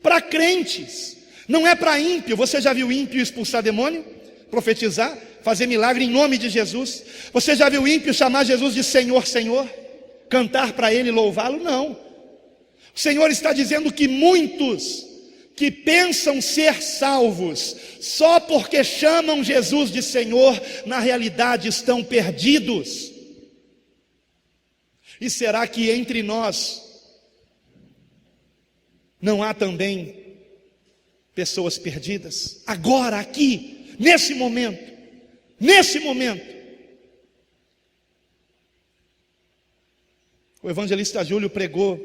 Para crentes. Não é para ímpio. Você já viu ímpio expulsar demônio? Profetizar? Fazer milagre em nome de Jesus? Você já viu ímpio chamar Jesus de Senhor, Senhor? Cantar para ele, louvá-lo? Não. O Senhor está dizendo que muitos que pensam ser salvos só porque chamam Jesus de Senhor, na realidade estão perdidos. E será que entre nós não há também pessoas perdidas? Agora, aqui, nesse momento. O evangelista Júlio pregou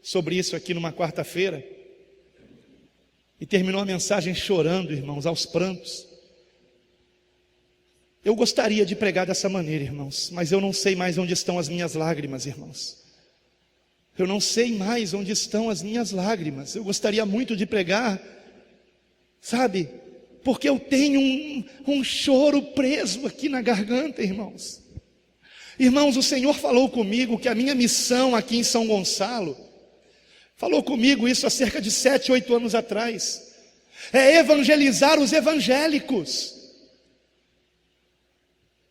sobre isso aqui numa quarta-feira e terminou a mensagem chorando, irmãos, aos prantos. Eu gostaria de pregar dessa maneira, irmãos, mas eu não sei mais onde estão as minhas lágrimas, irmãos. Eu não sei mais onde estão as minhas lágrimas. Eu gostaria muito de pregar, sabe, porque eu tenho um choro preso aqui na garganta, irmãos. Irmãos, o Senhor falou comigo que a minha missão aqui em São Gonçalo, falou comigo isso há cerca de 7, 8 anos atrás, é evangelizar os evangélicos.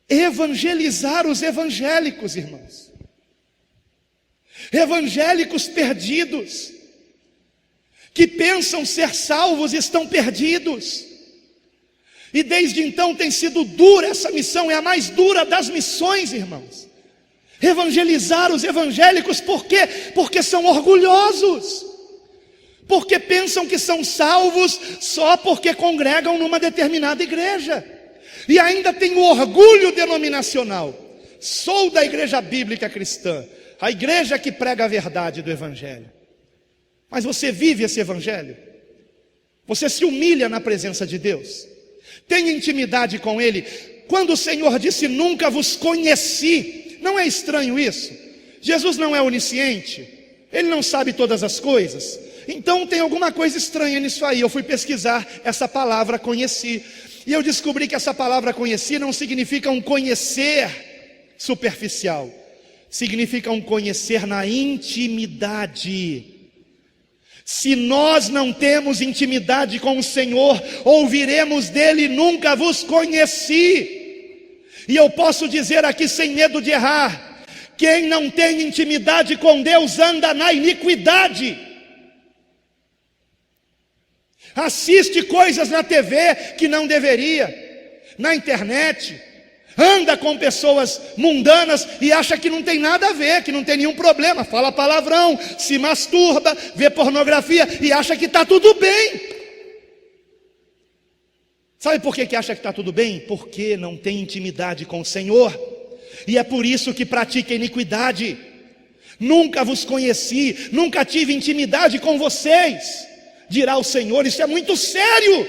Evangelizar os evangélicos, irmãos. Evangélicos perdidos, que pensam ser salvos, estão perdidos. E desde então tem sido dura essa missão, é a mais dura das missões, irmãos. Evangelizar os evangélicos, por quê? Porque são orgulhosos, porque pensam que são salvos só porque congregam numa determinada igreja, e ainda tem o orgulho denominacional. Sou da igreja bíblica cristã, a igreja que prega a verdade do evangelho. Mas você vive esse evangelho? Você se humilha na presença de Deus? Tem intimidade com Ele? Quando o Senhor disse: nunca vos conheci, não é estranho isso? Jesus não é onisciente? Ele não sabe todas as coisas? Então tem alguma coisa estranha nisso aí. Eu fui pesquisar essa palavra conheci, e eu descobri que essa palavra conheci não significa um conhecer superficial, significa um conhecer na intimidade. Se nós não temos intimidade com o Senhor, ouviremos dele: nunca vos conheci. E eu posso dizer aqui sem medo de errar: quem não tem intimidade com Deus anda na iniquidade. Assiste coisas na TV que não deveria, na internet, anda com pessoas mundanas e acha que não tem nada a ver, que não tem nenhum problema, fala palavrão, se masturba, vê pornografia e acha que está tudo bem. Sabe por que acha que está tudo bem? Porque não tem intimidade com o Senhor, e é por isso que pratica iniquidade. Nunca vos conheci, nunca tive intimidade com vocês, dirá o Senhor. Isso é muito sério.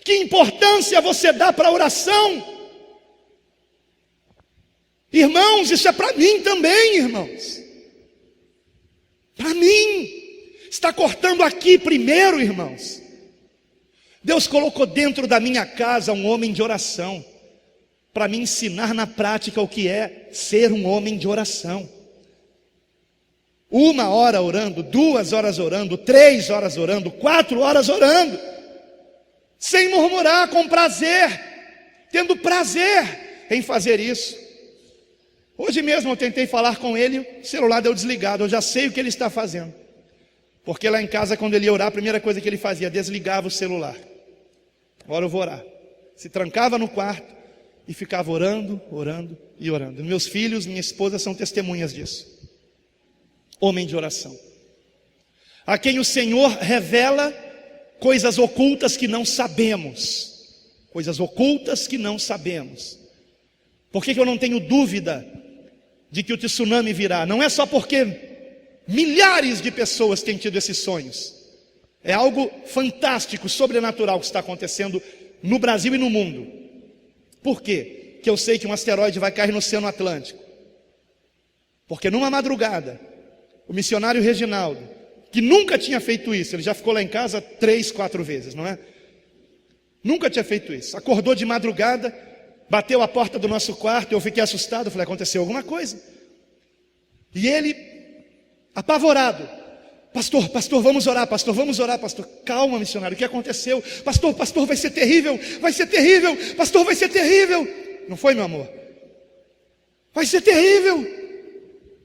Que importância você dá para a oração? Irmãos, isso é para mim também, irmãos. Para mim. Está cortando aqui primeiro, irmãos. Deus colocou dentro da minha casa um homem de oração, para me ensinar na prática o que é ser um homem de oração. 1 hora orando, 2 horas orando, 3 horas orando, 4 horas orando, sem murmurar, com prazer, tendo prazer em fazer isso. Hoje mesmo eu tentei falar com ele, o celular deu desligado. Eu já sei o que ele está fazendo, porque lá em casa, quando ele ia orar, a primeira coisa que ele fazia, desligava o celular. Agora eu vou orar. Se trancava no quarto e ficava orando, orando e orando. Meus filhos, minha esposa são testemunhas disso. Homem de oração, a quem o Senhor revela coisas ocultas que não sabemos. Coisas ocultas que não sabemos. Por que eu não tenho dúvida de que o tsunami virá? Não é só porque milhares de pessoas têm tido esses sonhos. É algo fantástico, sobrenatural que está acontecendo no Brasil e no mundo. Por quê? Que eu sei que um asteroide vai cair no Oceano Atlântico. Porque numa madrugada, o missionário Reginaldo, que nunca tinha feito isso, ele já ficou lá em casa 3, 4 vezes, não é? Nunca tinha feito isso. Acordou de madrugada, bateu a porta do nosso quarto, eu fiquei assustado, falei, aconteceu alguma coisa. E ele, apavorado, pastor, vamos orar, pastor. Calma, missionário, o que aconteceu? Pastor, vai ser terrível, pastor, vai ser terrível. Não foi, meu amor? Vai ser terrível.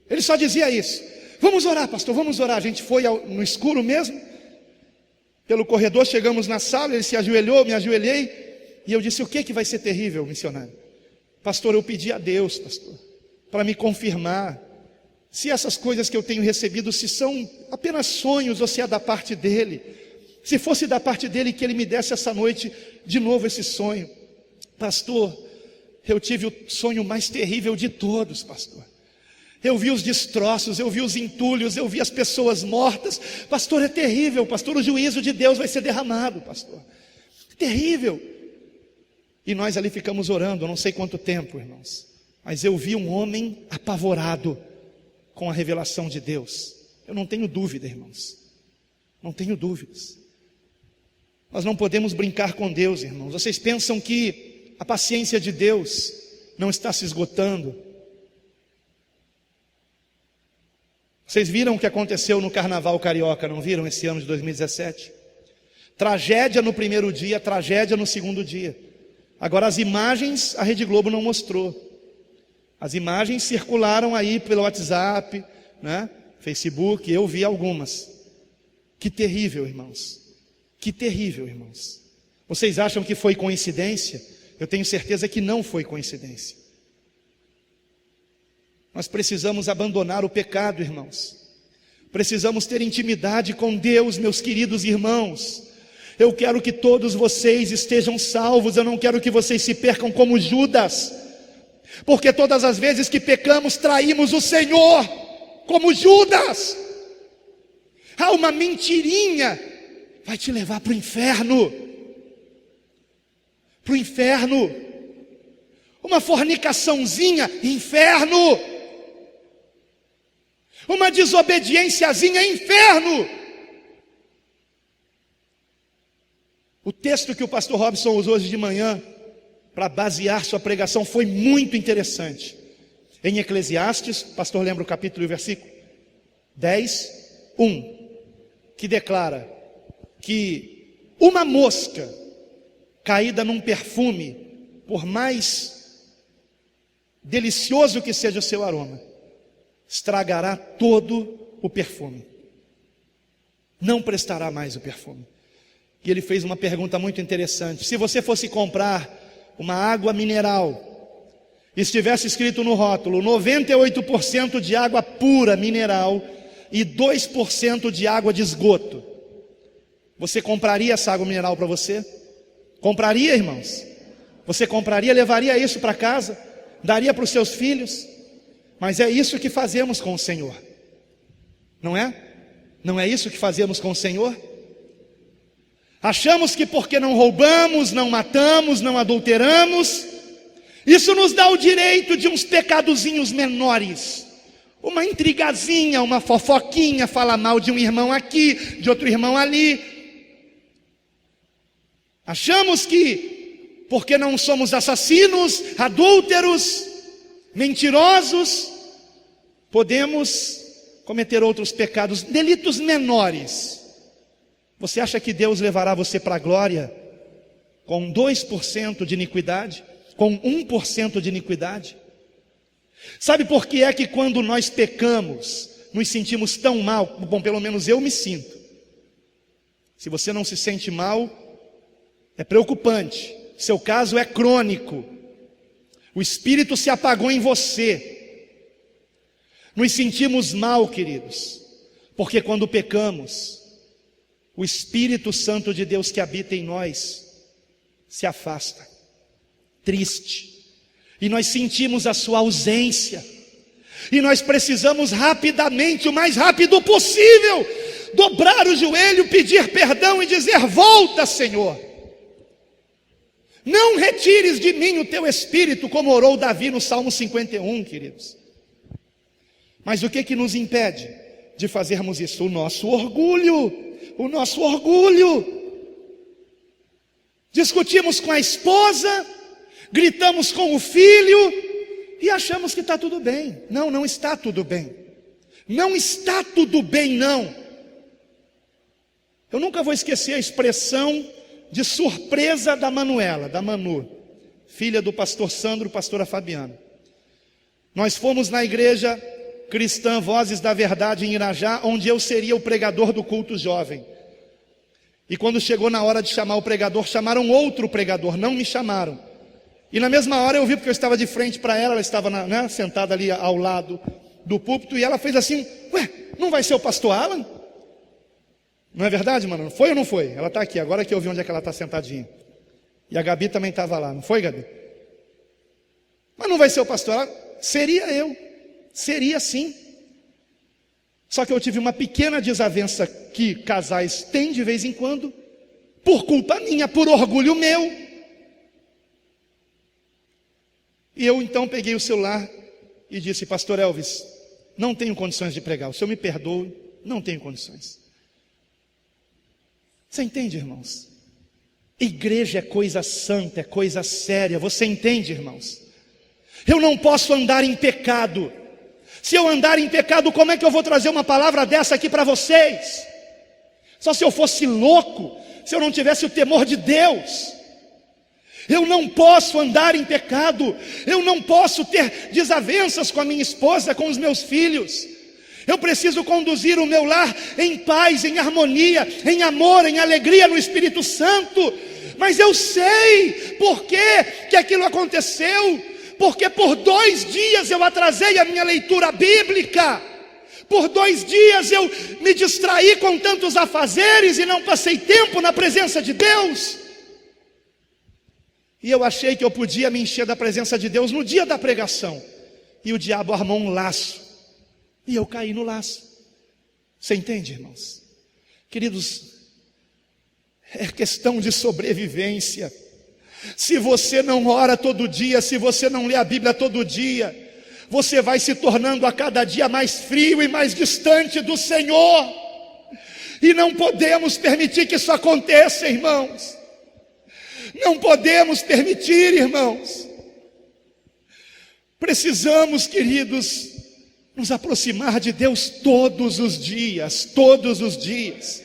Ele só dizia isso. Vamos orar, pastor, vamos orar. A gente foi no escuro mesmo, pelo corredor, chegamos na sala, ele se ajoelhou, me ajoelhei, e eu disse, o que vai ser terrível, missionário? Pastor, eu pedi a Deus, pastor, para me confirmar se essas coisas que eu tenho recebido, se são apenas sonhos ou se é da parte dele. Se fosse da parte dele, que ele me desse essa noite de novo esse sonho. Pastor, eu tive o sonho mais terrível de todos, pastor. Eu vi os destroços, eu vi os entulhos, eu vi as pessoas mortas. Pastor, é terrível, pastor, o juízo de Deus vai ser derramado, pastor. É terrível. E nós ali ficamos orando, não sei quanto tempo, irmãos. Mas eu vi um homem apavorado com a revelação de Deus. Eu não tenho dúvida, irmãos. Não tenho dúvidas. Nós não podemos brincar com Deus, irmãos. Vocês pensam que a paciência de Deus não está se esgotando? Vocês viram o que aconteceu no Carnaval Carioca, não viram, esse ano de 2017? Tragédia no primeiro dia, tragédia no segundo dia. Agora as imagens a Rede Globo não mostrou. As imagens circularam aí pelo WhatsApp, né? Facebook, eu vi algumas. Que terrível, irmãos. Que terrível, irmãos. Vocês acham que foi coincidência? Eu tenho certeza que não foi coincidência. Nós precisamos abandonar o pecado, irmãos. Precisamos ter intimidade com Deus, meus queridos irmãos. Eu quero que todos vocês estejam salvos. Eu não quero que vocês se percam como Judas. Porque todas as vezes que pecamos, traímos o Senhor, como Judas. Uma mentirinha vai te levar para o inferno. Para o inferno. Uma fornicaçãozinha, inferno. Uma desobediênciazinha, inferno. O texto que o pastor Robson usou hoje de manhã para basear sua pregação foi muito interessante. Em Eclesiastes, o pastor lembra o capítulo e o versículo? 10:1, que declara que uma mosca caída num perfume, por mais delicioso que seja o seu aroma, estragará todo o perfume. Não prestará mais o perfume. E ele fez uma pergunta muito interessante. Se você fosse comprar uma água mineral, estivesse escrito no rótulo 98% de água pura mineral e 2% de água de esgoto, você compraria essa água mineral para você? Compraria, irmãos? Você compraria, levaria isso para casa? Daria para os seus filhos? Mas é isso que fazemos com o Senhor, não é? Não é isso que fazemos com o Senhor? Achamos que porque não roubamos, não matamos, não adulteramos, isso nos dá o direito de uns pecadozinhos menores. Uma intrigazinha, uma fofoquinha, falar mal de um irmão aqui, de outro irmão ali. Achamos que porque não somos assassinos, adúlteros, mentirosos, podemos cometer outros pecados, delitos menores. Você acha que Deus levará você para a glória com 2% de iniquidade? Com 1% de iniquidade? Sabe por que é que quando nós pecamos, nos sentimos tão mal? Bom, pelo menos eu me sinto. Se você não se sente mal, é preocupante. Seu caso é crônico. O Espírito se apagou em você. Nos sentimos mal, queridos, porque quando pecamos, o Espírito Santo de Deus que habita em nós se afasta, triste, e nós sentimos a sua ausência, e nós precisamos rapidamente, o mais rápido possível, dobrar o joelho, pedir perdão e dizer: volta, Senhor, Não retires de mim o teu espírito, como orou Davi no Salmo 51, queridos. Mas o que nos impede de fazermos isso? O nosso orgulho. Discutimos com a esposa, gritamos com o filho e achamos que está tudo bem. Não, não está tudo bem. Não está tudo bem, não. Eu nunca vou esquecer a expressão de surpresa da Manuela, da Manu, filha do pastor Sandro, pastora Fabiana. Nós fomos na igreja cristã Vozes da Verdade em Irajá, onde eu seria o pregador do culto jovem. E quando chegou na hora de chamar o pregador, chamaram outro pregador, não me chamaram. E na mesma hora eu vi, porque eu estava de frente para ela, ela estava sentada ali ao lado do púlpito, e ela fez assim: ué, não vai ser o pastor Alan? Não é verdade, mano? Foi ou não foi? Ela está aqui, agora que eu vi onde é que ela está sentadinha. E a Gabi também estava lá, não foi, Gabi? Mas não vai ser o pastor Alan? Seria eu, seria sim. Só que eu tive uma pequena desavença que casais têm de vez em quando, por culpa minha, por orgulho meu. E eu então peguei o celular e disse: pastor Elvis, não tenho condições de pregar, o senhor me perdoe, não tenho condições. Você entende, irmãos? Igreja é coisa santa, é coisa séria, você entende, irmãos? Eu não posso andar em pecado. Se eu andar em pecado, como é que eu vou trazer uma palavra dessa aqui para vocês? Só se eu fosse louco, se eu não tivesse o temor de Deus. Eu não posso andar em pecado, eu não posso ter desavenças com a minha esposa, com os meus filhos. Eu preciso conduzir o meu lar em paz, em harmonia, em amor, em alegria no Espírito Santo. Mas eu sei por que aquilo aconteceu. Porque por 2 dias eu atrasei a minha leitura bíblica. Por 2 dias eu me distraí com tantos afazeres e não passei tempo na presença de Deus. E eu achei que eu podia me encher da presença de Deus no dia da pregação. E o diabo armou um laço. E eu caí no laço. Você entende, irmãos? Queridos, é questão de sobrevivência. Se você não ora todo dia, se você não lê a Bíblia todo dia, você vai se tornando a cada dia mais frio e mais distante do Senhor. E não podemos permitir que isso aconteça, irmãos. Não podemos permitir, irmãos. Precisamos, queridos, nos aproximar de Deus todos os dias, todos os dias.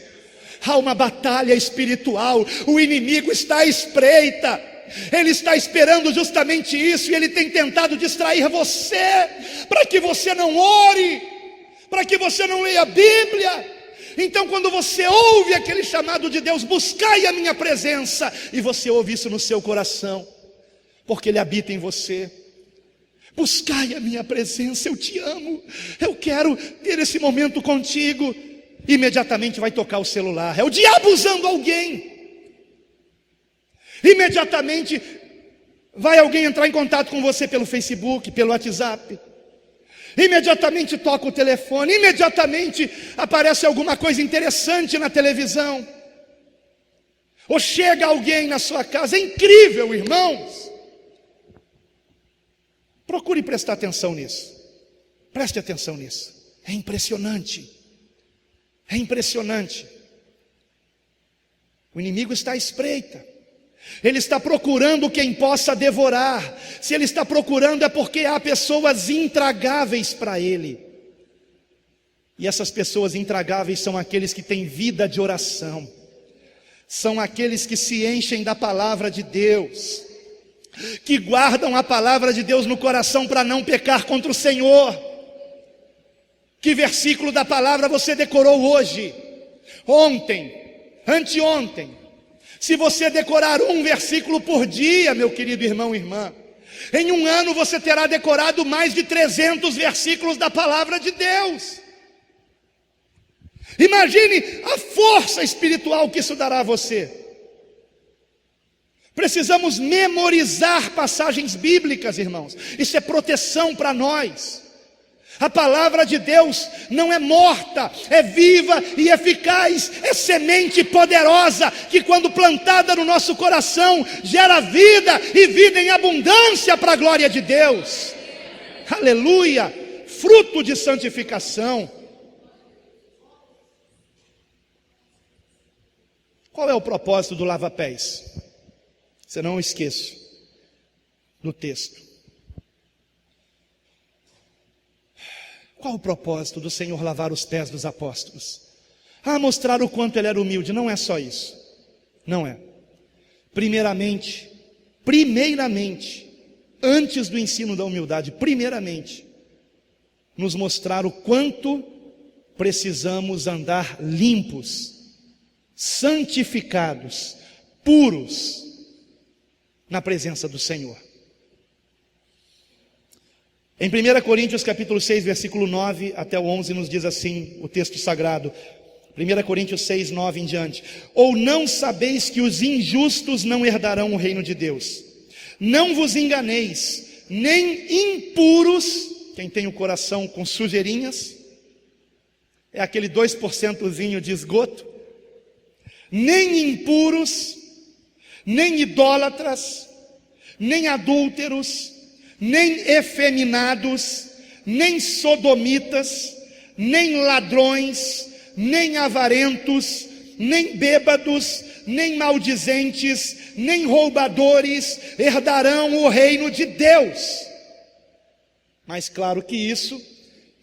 Há uma batalha espiritual, o inimigo está à espreita, ele está esperando justamente isso, e ele tem tentado distrair você, para que você não ore, para que você não leia a Bíblia. Então quando você ouve aquele chamado de Deus, buscai a minha presença, e você ouve isso no seu coração, porque Ele habita em você. Buscai a minha presença, eu te amo, eu quero ter esse momento contigo. Imediatamente vai tocar o celular, é o diabo usando alguém. Imediatamente vai alguém entrar em contato com você pelo Facebook, pelo WhatsApp. Imediatamente toca o telefone, imediatamente aparece alguma coisa interessante na televisão. Ou chega alguém na sua casa, é incrível, irmãos. Procure prestar atenção nisso. Preste atenção nisso. É impressionante. É impressionante. O inimigo está à espreita. Ele está procurando quem possa devorar. Se ele está procurando é porque há pessoas intragáveis para ele. E essas pessoas intragáveis são aqueles que têm vida de oração. São aqueles que se enchem da palavra de Deus, que guardam a palavra de Deus no coração para não pecar contra o Senhor. Que versículo da palavra você decorou hoje, ontem, anteontem? Se você decorar um versículo por dia, meu querido irmão e irmã, em um ano você terá decorado mais de 300 versículos da palavra de Deus. Imagine a força espiritual que isso dará a você. Precisamos memorizar passagens bíblicas, irmãos. Isso é proteção para nós. A palavra de Deus não é morta, é viva e eficaz, é semente poderosa, que quando plantada no nosso coração, gera vida e vida em abundância para a glória de Deus. Aleluia! Fruto de santificação. Qual é o propósito do lava-pés? Você não esqueça do texto. Qual o propósito do Senhor lavar os pés dos apóstolos? Mostrar o quanto ele era humilde. Não é só isso. Não é. Primeiramente, antes do ensino da humildade, nos mostrar o quanto precisamos andar limpos, santificados, puros, na presença do Senhor. Em 1 Coríntios capítulo 6, versículo 9 até o 11, nos diz assim o texto sagrado. 1 Coríntios 6, 9 em diante. Ou não sabeis que os injustos não herdarão o reino de Deus? Não vos enganeis, nem impuros, quem tem o coração com sujeirinhas, é aquele 2% de esgoto, nem impuros, nem idólatras, nem adúlteros, nem efeminados, nem sodomitas, nem ladrões, nem avarentos, nem bêbados, nem maldizentes, nem roubadores herdarão o reino de Deus. Mas claro que isso,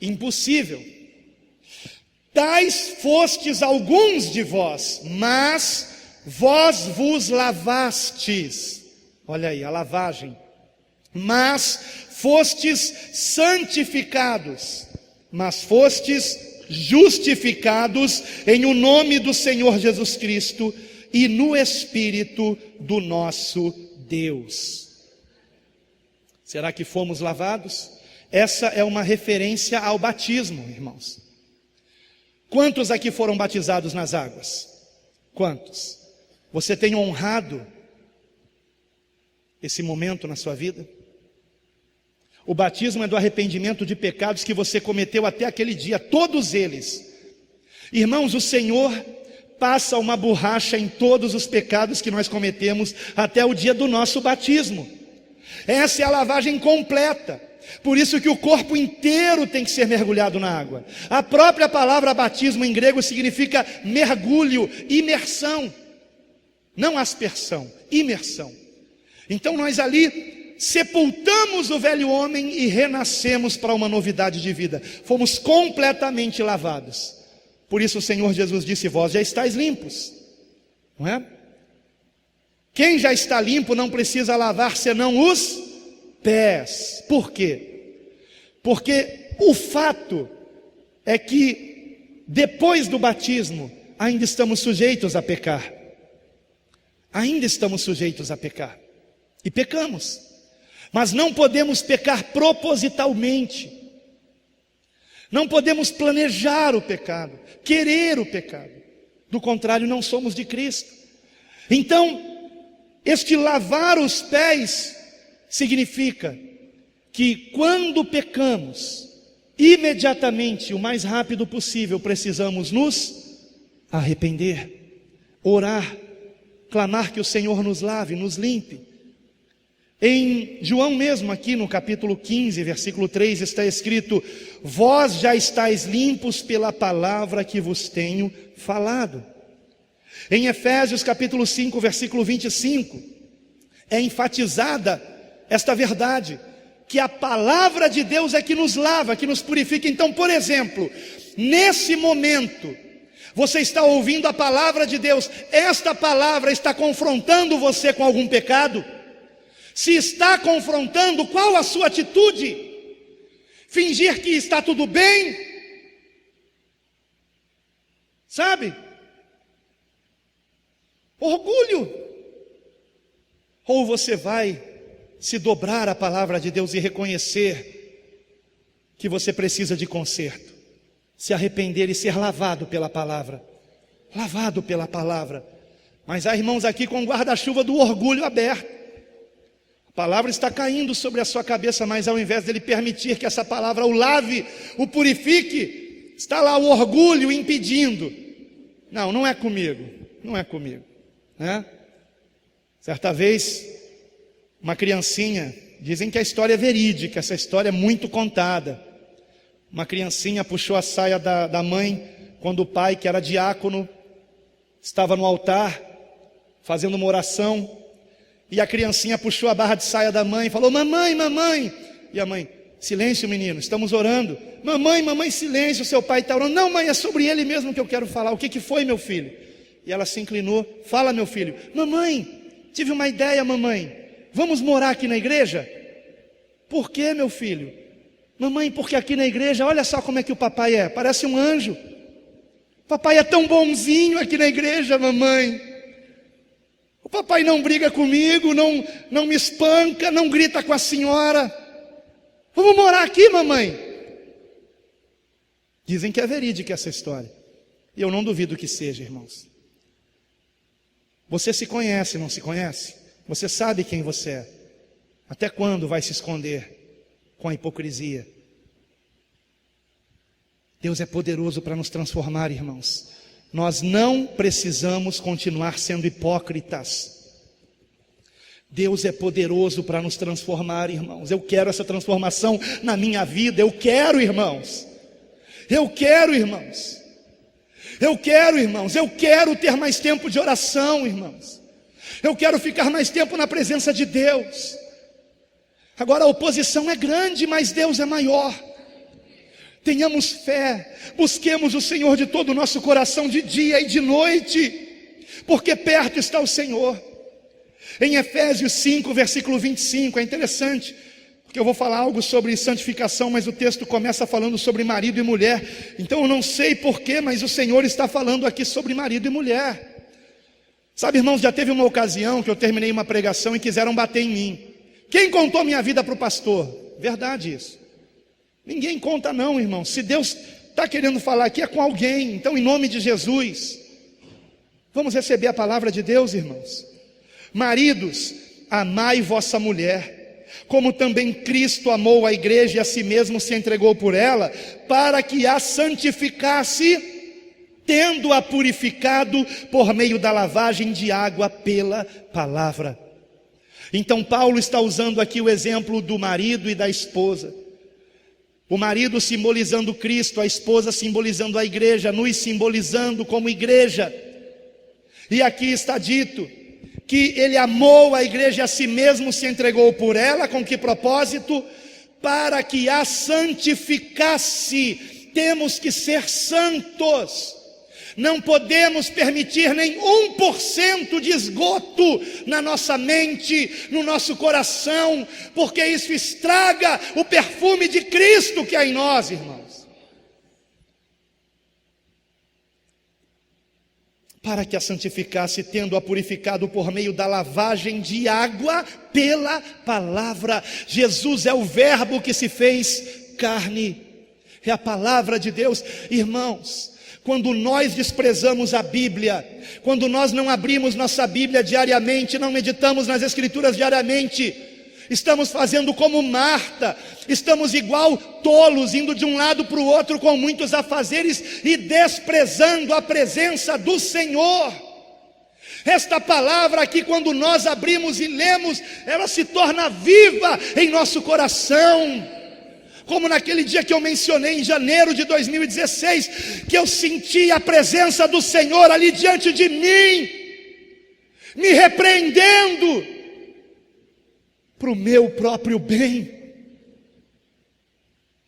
impossível. Tais fostes alguns de vós, mas vós vos lavastes. Olha aí, a lavagem. Mas fostes santificados, mas fostes justificados em o nome do Senhor Jesus Cristo e no Espírito do nosso Deus. Será que fomos lavados? Essa é uma referência ao batismo, irmãos. Quantos aqui foram batizados nas águas? Quantos? Você tem honrado esse momento na sua vida? O batismo é do arrependimento de pecados que você cometeu até aquele dia, todos eles. Irmãos, o Senhor passa uma borracha em todos os pecados que nós cometemos até o dia do nosso batismo. Essa é a lavagem completa. Por isso que o corpo inteiro tem que ser mergulhado na água. A própria palavra batismo em grego significa mergulho, imersão. Não aspersão, imersão. Então nós ali sepultamos o velho homem e renascemos para uma novidade de vida. Fomos completamente lavados. Por isso o Senhor Jesus disse: vós já estáis limpos, não é? Quem já está limpo não precisa lavar senão os pés. Por quê? Porque o fato é que depois do batismo ainda estamos sujeitos a pecar. Ainda estamos sujeitos a pecar. E pecamos. Mas não podemos pecar propositalmente. Não podemos planejar o pecado, querer o pecado. Do contrário, não somos de Cristo. Então, este lavar os pés significa que quando pecamos, imediatamente, o mais rápido possível, precisamos nos arrepender, orar, clamar que o Senhor nos lave, nos limpe. Em João mesmo, aqui no capítulo 15, versículo 3, está escrito: vós já estáis limpos pela palavra que vos tenho falado. Em Efésios capítulo 5, versículo 25, é enfatizada esta verdade, que a palavra de Deus é que nos lava, que nos purifica. Então, por exemplo, nesse momento, você está ouvindo a palavra de Deus, esta palavra está confrontando você com algum pecado? Se está confrontando, qual a sua atitude? Fingir que está tudo bem? Sabe? Orgulho. Ou você vai se dobrar à palavra de Deus e reconhecer que você precisa de conserto, se arrepender e ser lavado pela palavra. Lavado pela palavra. Mas há irmãos aqui com o guarda-chuva do orgulho aberto. A palavra está caindo sobre a sua cabeça, mas ao invés dele permitir que essa palavra o lave, o purifique, está lá o orgulho impedindo. Não, não é comigo, não é comigo, né? Certa vez, uma criancinha, dizem que a história é verídica, essa história é muito contada. Uma criancinha puxou a saia da mãe, quando o pai, que era diácono, estava no altar, fazendo uma oração, e a criancinha puxou a barra de saia da mãe e falou: mamãe, mamãe. E a mãe: silêncio, menino, estamos orando. Mamãe, mamãe, silêncio, seu pai está orando. Não, mãe, é sobre ele mesmo que eu quero falar. O que foi, meu filho? E ela se inclinou: fala, meu filho. Mamãe, tive uma ideia, mamãe. Vamos morar aqui na igreja? Por quê, meu filho? Mamãe, porque aqui na igreja, olha só como é que o papai é, parece um anjo. Papai é tão bonzinho aqui na igreja, mamãe. O papai não briga comigo, não me espanca, não grita com a senhora. Vamos morar aqui, mamãe? Dizem que é verídica essa história. E eu não duvido que seja, irmãos. Você se conhece, não se conhece? Você sabe quem você é. Até quando vai se esconder com a hipocrisia? Deus é poderoso para nos transformar, irmãos. Nós não precisamos continuar sendo hipócritas. Deus é poderoso para nos transformar, irmãos. Eu quero essa transformação na minha vida. Eu quero, irmãos. Eu quero, irmãos. Eu quero, irmãos. Eu quero ter mais tempo de oração, irmãos. Eu quero ficar mais tempo na presença de Deus. Agora a oposição é grande, mas Deus é maior. Tenhamos fé, busquemos o Senhor de todo o nosso coração, de dia e de noite, porque perto está o Senhor. Em Efésios 5, versículo 25, é interessante, porque eu vou falar algo sobre santificação, mas o texto começa falando sobre marido e mulher. Então eu não sei porquê, mas o Senhor está falando aqui sobre marido e mulher. Sabe, irmãos, já teve uma ocasião que eu terminei uma pregação e quiseram bater em mim. Quem contou minha vida para o pastor? Verdade isso. Ninguém conta não, irmão. Se Deus está querendo falar aqui é com alguém. Então, em nome de Jesus, vamos receber a palavra de Deus, irmãos. Maridos, amai vossa mulher, como também Cristo amou a igreja e a si mesmo se entregou por ela, para que a santificasse, tendo-a purificado por meio da lavagem de água pela palavra. Então Paulo está usando aqui o exemplo do marido e da esposa. O marido simbolizando Cristo, a esposa simbolizando a igreja, nos simbolizando como igreja. E aqui está dito que ele amou a igreja e a si mesmo se entregou por ela. Com que propósito? Para que a santificasse. Temos que ser santos. Não podemos permitir nem 1% de esgoto na nossa mente, no nosso coração, porque isso estraga o perfume de Cristo que há em nós, irmãos. Para que a santificasse, tendo-a purificado por meio da lavagem de água pela palavra. Jesus é o verbo que se fez carne, é a palavra de Deus, irmãos. Quando nós desprezamos a Bíblia, quando nós não abrimos nossa Bíblia diariamente, não meditamos nas Escrituras diariamente, estamos fazendo como Marta, estamos igual tolos, indo de um lado para o outro com muitos afazeres e desprezando a presença do Senhor. Esta palavra aqui, quando nós abrimos e lemos, ela se torna viva em nosso coração. Como naquele dia que eu mencionei em janeiro de 2016, que eu senti a presença do Senhor ali diante de mim, me repreendendo para o meu próprio bem.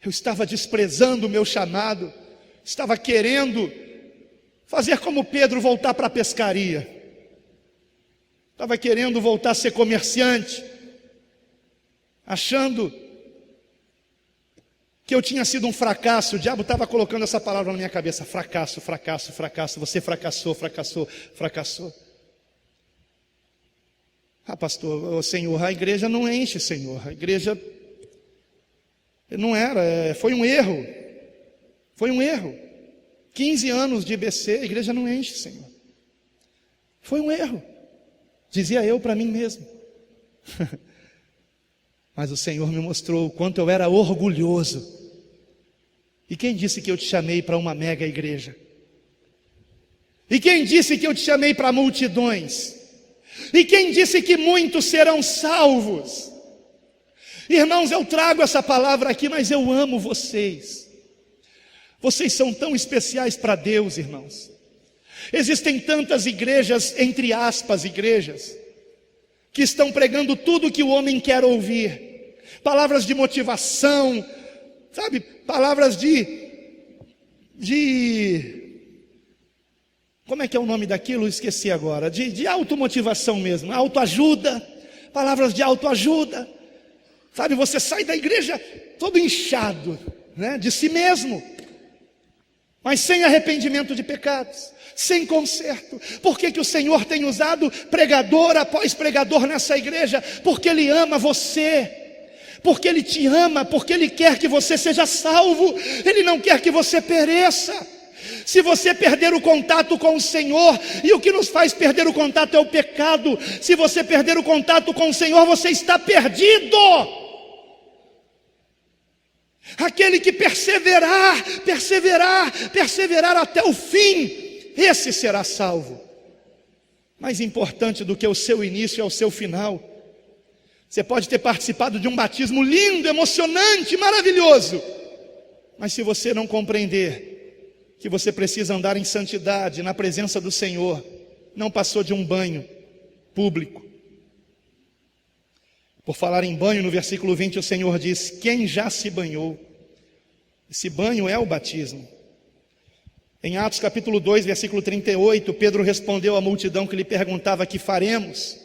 Eu estava desprezando o meu chamado, estava querendo fazer como Pedro, voltar para a pescaria, estava querendo voltar a ser comerciante, achando que eu tinha sido um fracasso. O diabo estava colocando essa palavra na minha cabeça: fracasso, fracasso, fracasso, você fracassou, fracassou, fracassou. Ah, pastor, Senhor, a igreja não enche, Senhor, a igreja não era, foi um erro, 15 anos de IBC, a igreja não enche, Senhor, foi um erro, dizia eu para mim mesmo. Mas o Senhor me mostrou o quanto eu era orgulhoso. E quem disse que eu te chamei para uma mega igreja? E quem disse que eu te chamei para multidões? E quem disse que muitos serão salvos? Irmãos, eu trago essa palavra aqui, mas eu amo vocês. Vocês são tão especiais para Deus, irmãos. Existem tantas igrejas, entre aspas, igrejas, que estão pregando tudo que o homem quer ouvir. Palavras de motivação, sabe? Palavras como é que é o nome daquilo? Esqueci agora. De automotivação mesmo, autoajuda. Palavras de autoajuda. Sabe, você sai da igreja todo inchado, né, de si mesmo, mas sem arrependimento de pecados, sem conserto. Por que o Senhor tem usado pregador após pregador nessa igreja? Porque Ele ama você, porque Ele te ama, porque Ele quer que você seja salvo, Ele não quer que você pereça. Se você perder o contato com o Senhor, e o que nos faz perder o contato é o pecado, se você perder o contato com o Senhor, você está perdido. Aquele que perseverar até o fim, esse será salvo. Mais importante do que o seu início é o seu final. Você pode ter participado de um batismo lindo, emocionante, maravilhoso, mas se você não compreender que você precisa andar em santidade, na presença do Senhor, não passou de um banho público. Por falar em banho, no versículo 20 o Senhor diz: quem já se banhou? Esse banho é o batismo. Em Atos capítulo 2, versículo 38, Pedro respondeu à multidão que lhe perguntava: que faremos?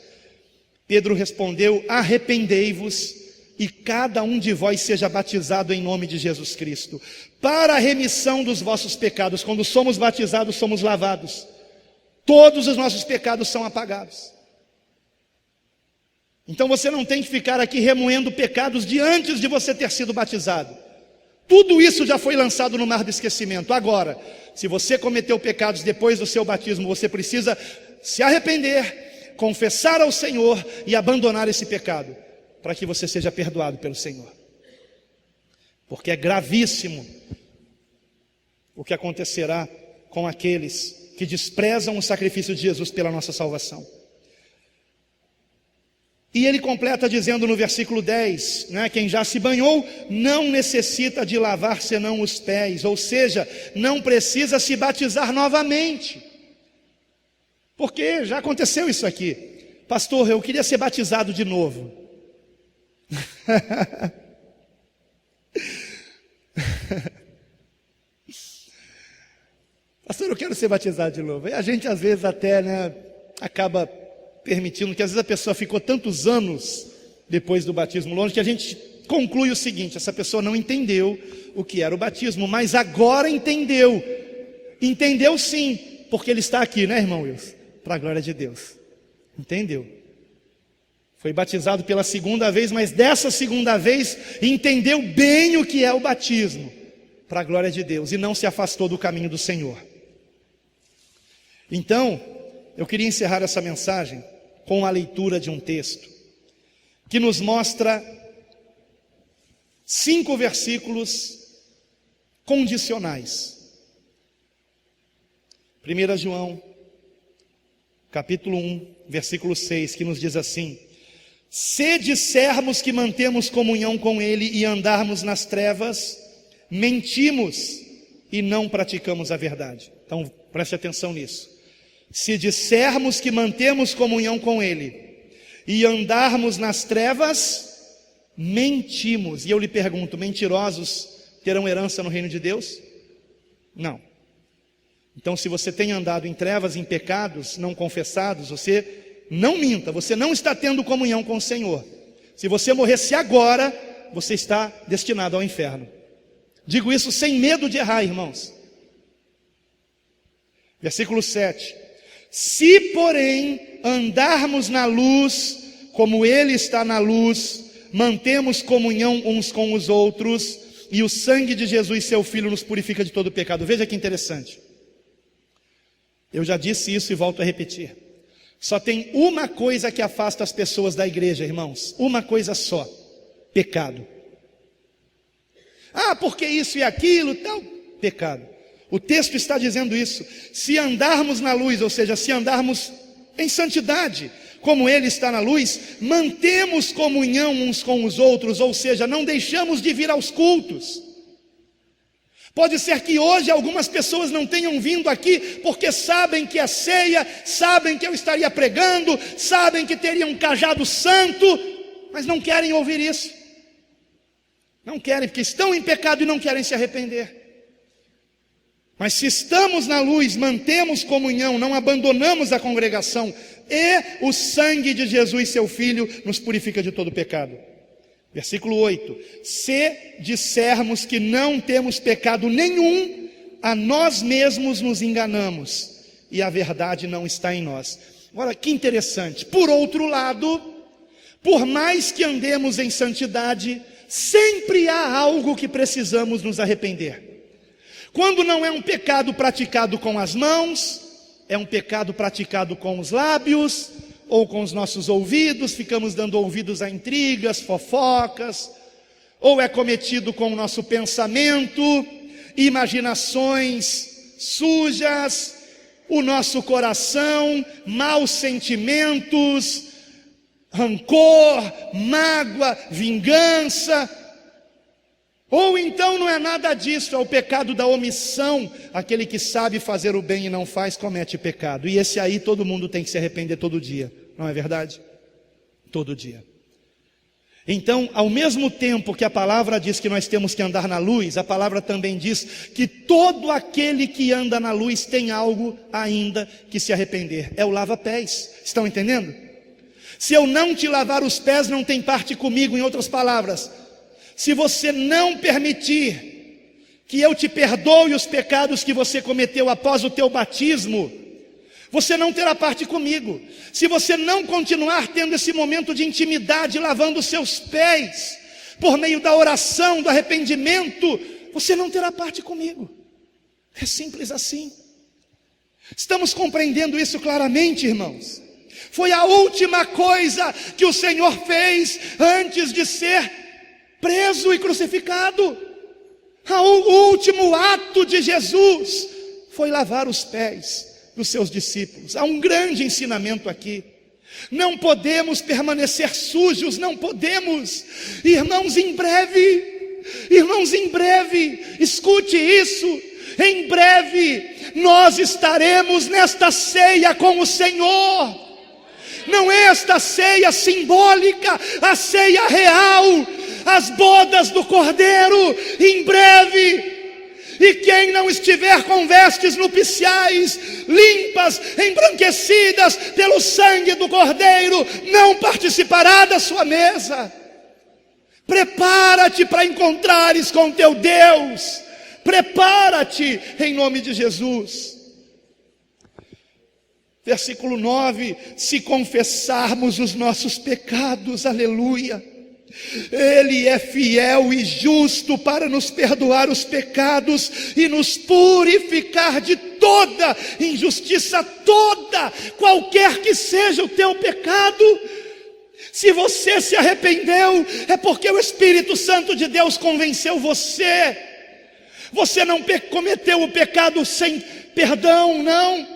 Pedro respondeu: arrependei-vos e cada um de vós seja batizado em nome de Jesus Cristo, para a remissão dos vossos pecados. Quando somos batizados, somos lavados. Todos os nossos pecados são apagados. Então você não tem que ficar aqui remoendo pecados de antes de você ter sido batizado. Tudo isso já foi lançado no mar do esquecimento. Agora, se você cometeu pecados depois do seu batismo, você precisa se arrepender, confessar ao Senhor e abandonar esse pecado, para que você seja perdoado pelo Senhor. Porque é gravíssimo o que acontecerá com aqueles que desprezam o sacrifício de Jesus pela nossa salvação. E ele completa dizendo no versículo 10, né, quem já se banhou não necessita de lavar senão os pés, ou seja, não precisa se batizar novamente, porque já aconteceu isso aqui. Pastor, eu queria ser batizado de novo. Pastor, eu quero ser batizado de novo. E a gente às vezes até, né, acaba permitindo, que às vezes a pessoa ficou tantos anos depois do batismo longe, que a gente conclui o seguinte: essa pessoa não entendeu o que era o batismo, mas agora entendeu sim, porque ele está aqui, né, irmão Wilson? Para a glória de Deus, entendeu? Foi batizado pela segunda vez, mas dessa segunda vez entendeu bem o que é o batismo, para a glória de Deus, e não se afastou do caminho do Senhor. Então, eu queria encerrar essa mensagem com a leitura de um texto que nos mostra 5 versículos condicionais. 1 João, capítulo 1, versículo 6, que nos diz assim: se dissermos que mantemos comunhão com Ele e andarmos nas trevas, mentimos e não praticamos a verdade. Então, preste atenção nisso. Se dissermos que mantemos comunhão com Ele e andarmos nas trevas, mentimos. E eu lhe pergunto: mentirosos terão herança no reino de Deus? Não. Então, se você tem andado em trevas, em pecados não confessados, você não minta, você não está tendo comunhão com o Senhor. Se você morresse agora, você está destinado ao inferno. Digo isso sem medo de errar, irmãos. Versículo 7. Se, porém, andarmos na luz, como Ele está na luz, mantemos comunhão uns com os outros, e o sangue de Jesus, seu Filho, nos purifica de todo pecado. Veja que interessante. Eu já disse isso e volto a repetir. Só tem uma coisa que afasta as pessoas da igreja, irmãos. Uma coisa só. Pecado. Ah, porque isso e aquilo, tal, pecado. O texto está dizendo isso. Se andarmos na luz, ou seja, se andarmos em santidade, como Ele está na luz, mantemos comunhão uns com os outros, ou seja, não deixamos de vir aos cultos. Pode ser que hoje algumas pessoas não tenham vindo aqui, porque sabem que é ceia, sabem que eu estaria pregando, sabem que teria um cajado santo, mas não querem ouvir isso. Não querem, porque estão em pecado e não querem se arrepender. Mas se estamos na luz, mantemos comunhão, não abandonamos a congregação, e o sangue de Jesus, seu Filho, nos purifica de todo pecado. Versículo 8: se dissermos que não temos pecado nenhum, a nós mesmos nos enganamos, e a verdade não está em nós. Agora, que interessante. Por outro lado, por mais que andemos em santidade, sempre há algo que precisamos nos arrepender. Quando não é um pecado praticado com as mãos, é um pecado praticado com os lábios, ou com os nossos ouvidos, ficamos dando ouvidos a intrigas, fofocas, ou é cometido com o nosso pensamento, imaginações sujas, o nosso coração, maus sentimentos, rancor, mágoa, vingança. Ou então não é nada disso, é o pecado da omissão. Aquele que sabe fazer o bem e não faz, comete pecado. E esse aí todo mundo tem que se arrepender todo dia, não é verdade? Todo dia. Então, ao mesmo tempo que a palavra diz que nós temos que andar na luz, a palavra também diz que todo aquele que anda na luz tem algo ainda que se arrepender. É o lava-pés, estão entendendo? Se eu não te lavar os pés, não tem parte comigo. Em outras palavras, se você não permitir que eu te perdoe os pecados que você cometeu após o teu batismo, você não terá parte comigo. Se você não continuar tendo esse momento de intimidade, lavando os seus pés, por meio da oração, do arrependimento, você não terá parte comigo. É simples assim. Estamos compreendendo isso claramente, irmãos? Foi a última coisa que o Senhor fez antes de ser preso e crucificado. O último ato de Jesus foi lavar os pés dos seus discípulos. Há um grande ensinamento aqui. Não podemos permanecer sujos, não podemos. Irmãos, em breve, escute isso, em breve nós estaremos nesta ceia com o Senhor. Não é esta ceia simbólica, a ceia real, as bodas do Cordeiro, em breve. E quem não estiver com vestes nupciais, limpas, embranquecidas pelo sangue do Cordeiro, não participará da sua mesa. Prepara-te para encontrares com teu Deus. Prepara-te em nome de Jesus. Versículo 9: se confessarmos os nossos pecados, aleluia, Ele é fiel e justo para nos perdoar os pecados e nos purificar de toda injustiça, toda, qualquer que seja o teu pecado. Se você se arrependeu, é porque o Espírito Santo de Deus convenceu você. Você não cometeu o pecado sem perdão, não.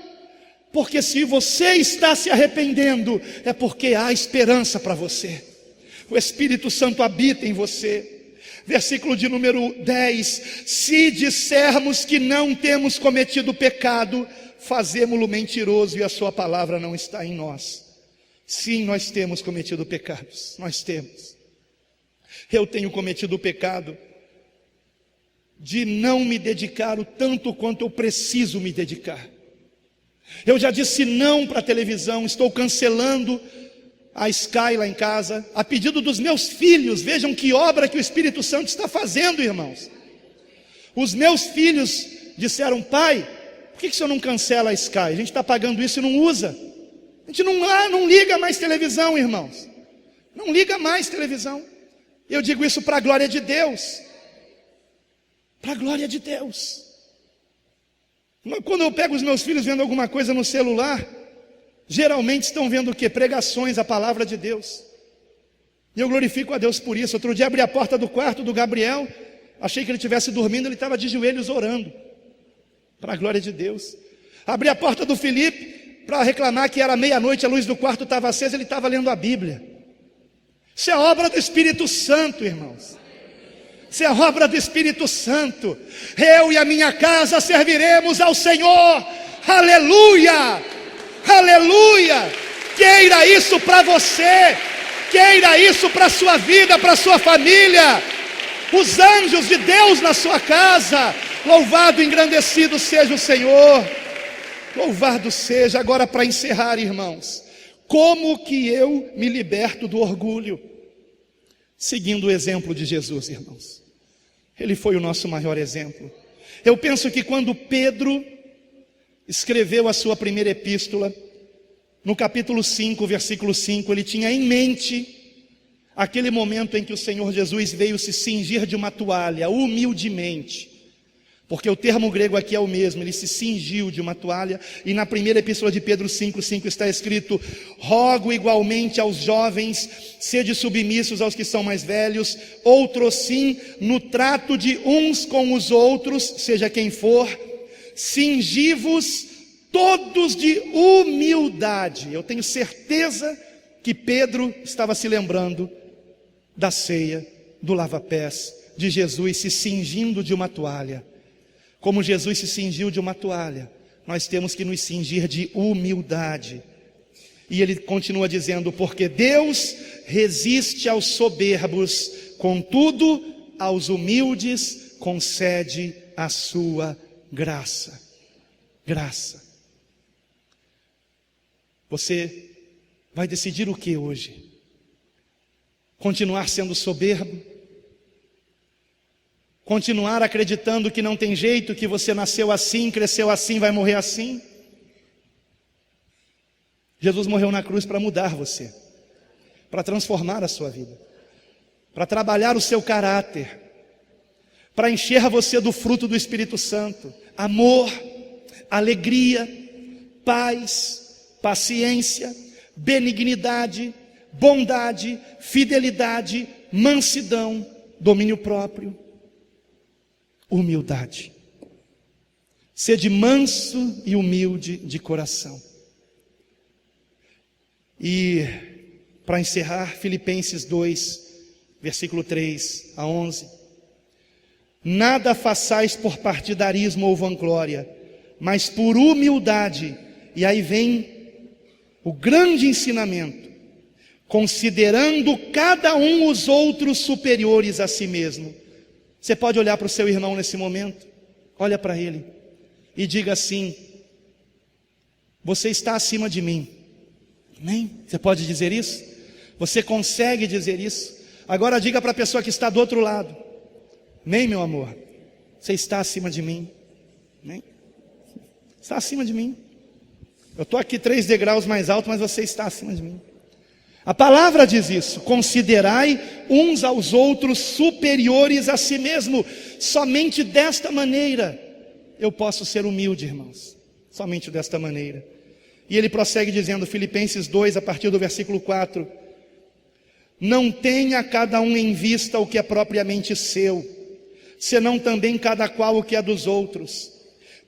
Porque se você está se arrependendo, é porque há esperança para você. O Espírito Santo habita em você. Versículo de número 10: se dissermos que não temos cometido pecado, fazemo-lo mentiroso e a sua palavra não está em nós. Sim, nós temos cometido pecados, nós temos. Eu tenho cometido o pecado de não me dedicar o tanto quanto eu preciso me dedicar. Eu já disse não para a televisão, estou cancelando a Sky lá em casa, a pedido dos meus filhos. Vejam que obra que o Espírito Santo está fazendo, irmãos. Os meus filhos disseram: pai, por que o senhor não cancela a Sky? A gente está pagando isso e não usa. A gente não liga mais televisão, irmãos. Não liga mais televisão. Eu digo isso para a glória de Deus. Para a glória de Deus. Quando eu pego os meus filhos vendo alguma coisa no celular, geralmente estão vendo o quê? Pregações, a palavra de Deus. E eu glorifico a Deus por isso. Outro dia abri a porta do quarto do Gabriel, achei que ele estivesse dormindo, ele estava de joelhos orando, para a glória de Deus. Abri a porta do Felipe, para reclamar que era meia-noite, a luz do quarto estava acesa, ele estava lendo a Bíblia. Isso é obra do Espírito Santo, irmãos. Isso é obra do Espírito Santo. Eu e a minha casa serviremos ao Senhor. Aleluia! Aleluia! Queira isso para você. Queira isso para a sua vida, para a sua família. Os anjos de Deus na sua casa. Louvado e engrandecido seja o Senhor. Louvado seja. Agora, para encerrar, irmãos, como que eu me liberto do orgulho? Seguindo o exemplo de Jesus, irmãos. Ele foi o nosso maior exemplo. Eu penso que quando Pedro escreveu a sua primeira epístola, no capítulo 5, versículo 5, ele tinha em mente aquele momento em que o Senhor Jesus veio se cingir de uma toalha, humildemente. Porque o termo grego aqui é o mesmo, ele se cingiu de uma toalha. E na primeira epístola de Pedro 5:5 está escrito: rogo igualmente aos jovens, sede submissos aos que são mais velhos, outros sim, no trato de uns com os outros, seja quem for, cingi-vos todos de humildade. Eu tenho certeza que Pedro estava se lembrando da ceia, do lava-pés, de Jesus se cingindo de uma toalha. Como Jesus se cingiu de uma toalha, nós temos que nos cingir de humildade. E ele continua dizendo: porque Deus resiste aos soberbos, contudo aos humildes concede a sua graça. Graça. Você vai decidir o que hoje? Continuar sendo soberbo? Continuar acreditando que não tem jeito, que você nasceu assim, cresceu assim, vai morrer assim? Jesus morreu na cruz para mudar você, para transformar a sua vida, para trabalhar o seu caráter, para encher você do fruto do Espírito Santo: amor, alegria, paz, paciência, benignidade, bondade, fidelidade, mansidão, domínio próprio, humildade. Sede manso e humilde de coração. E para encerrar, Filipenses 2, versículo 3 a 11. Nada façais por partidarismo ou vanglória, mas por humildade. E aí vem o grande ensinamento: considerando cada um os outros superiores a si mesmo. Você pode olhar para o seu irmão nesse momento, olha para ele e diga assim: você está acima de mim. Amém? Você pode dizer isso? Você consegue dizer isso? Agora diga para a pessoa que está do outro lado: amém, meu amor? Você está acima de mim. Amém? Está acima de mim. Eu estou aqui 3 degraus mais alto, mas você está acima de mim. A palavra diz isso: considerai uns aos outros superiores a si mesmo. Somente desta maneira eu posso ser humilde, irmãos. Somente desta maneira. E ele prossegue dizendo, Filipenses 2, a partir do versículo 4: não tenha cada um em vista o que é propriamente seu, senão também cada qual o que é dos outros.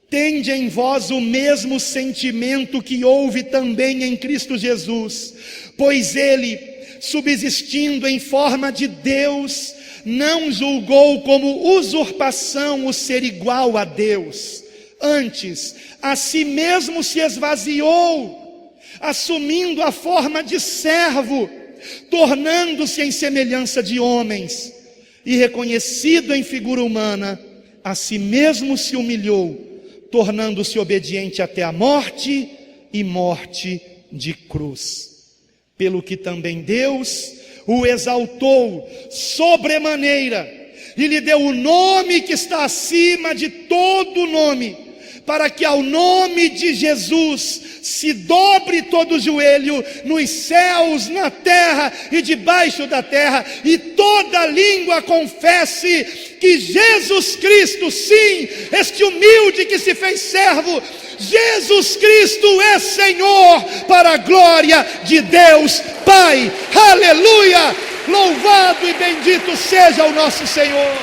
Tende em vós o mesmo sentimento que houve também em Cristo Jesus, pois ele, subsistindo em forma de Deus, não julgou como usurpação o ser igual a Deus. Antes, a si mesmo se esvaziou, assumindo a forma de servo, tornando-se em semelhança de homens, e reconhecido em figura humana, a si mesmo se humilhou, tornando-se obediente até a morte, e morte de cruz. Pelo que também Deus o exaltou sobremaneira, e lhe deu o nome que está acima de todo nome, para que ao nome de Jesus se dobre todo o joelho, nos céus, na terra e debaixo da terra, e toda língua confesse que Jesus Cristo, sim, este humilde que se fez servo, Jesus Cristo é Senhor, para a glória de Deus Pai. Aleluia! Louvado e bendito seja o nosso Senhor.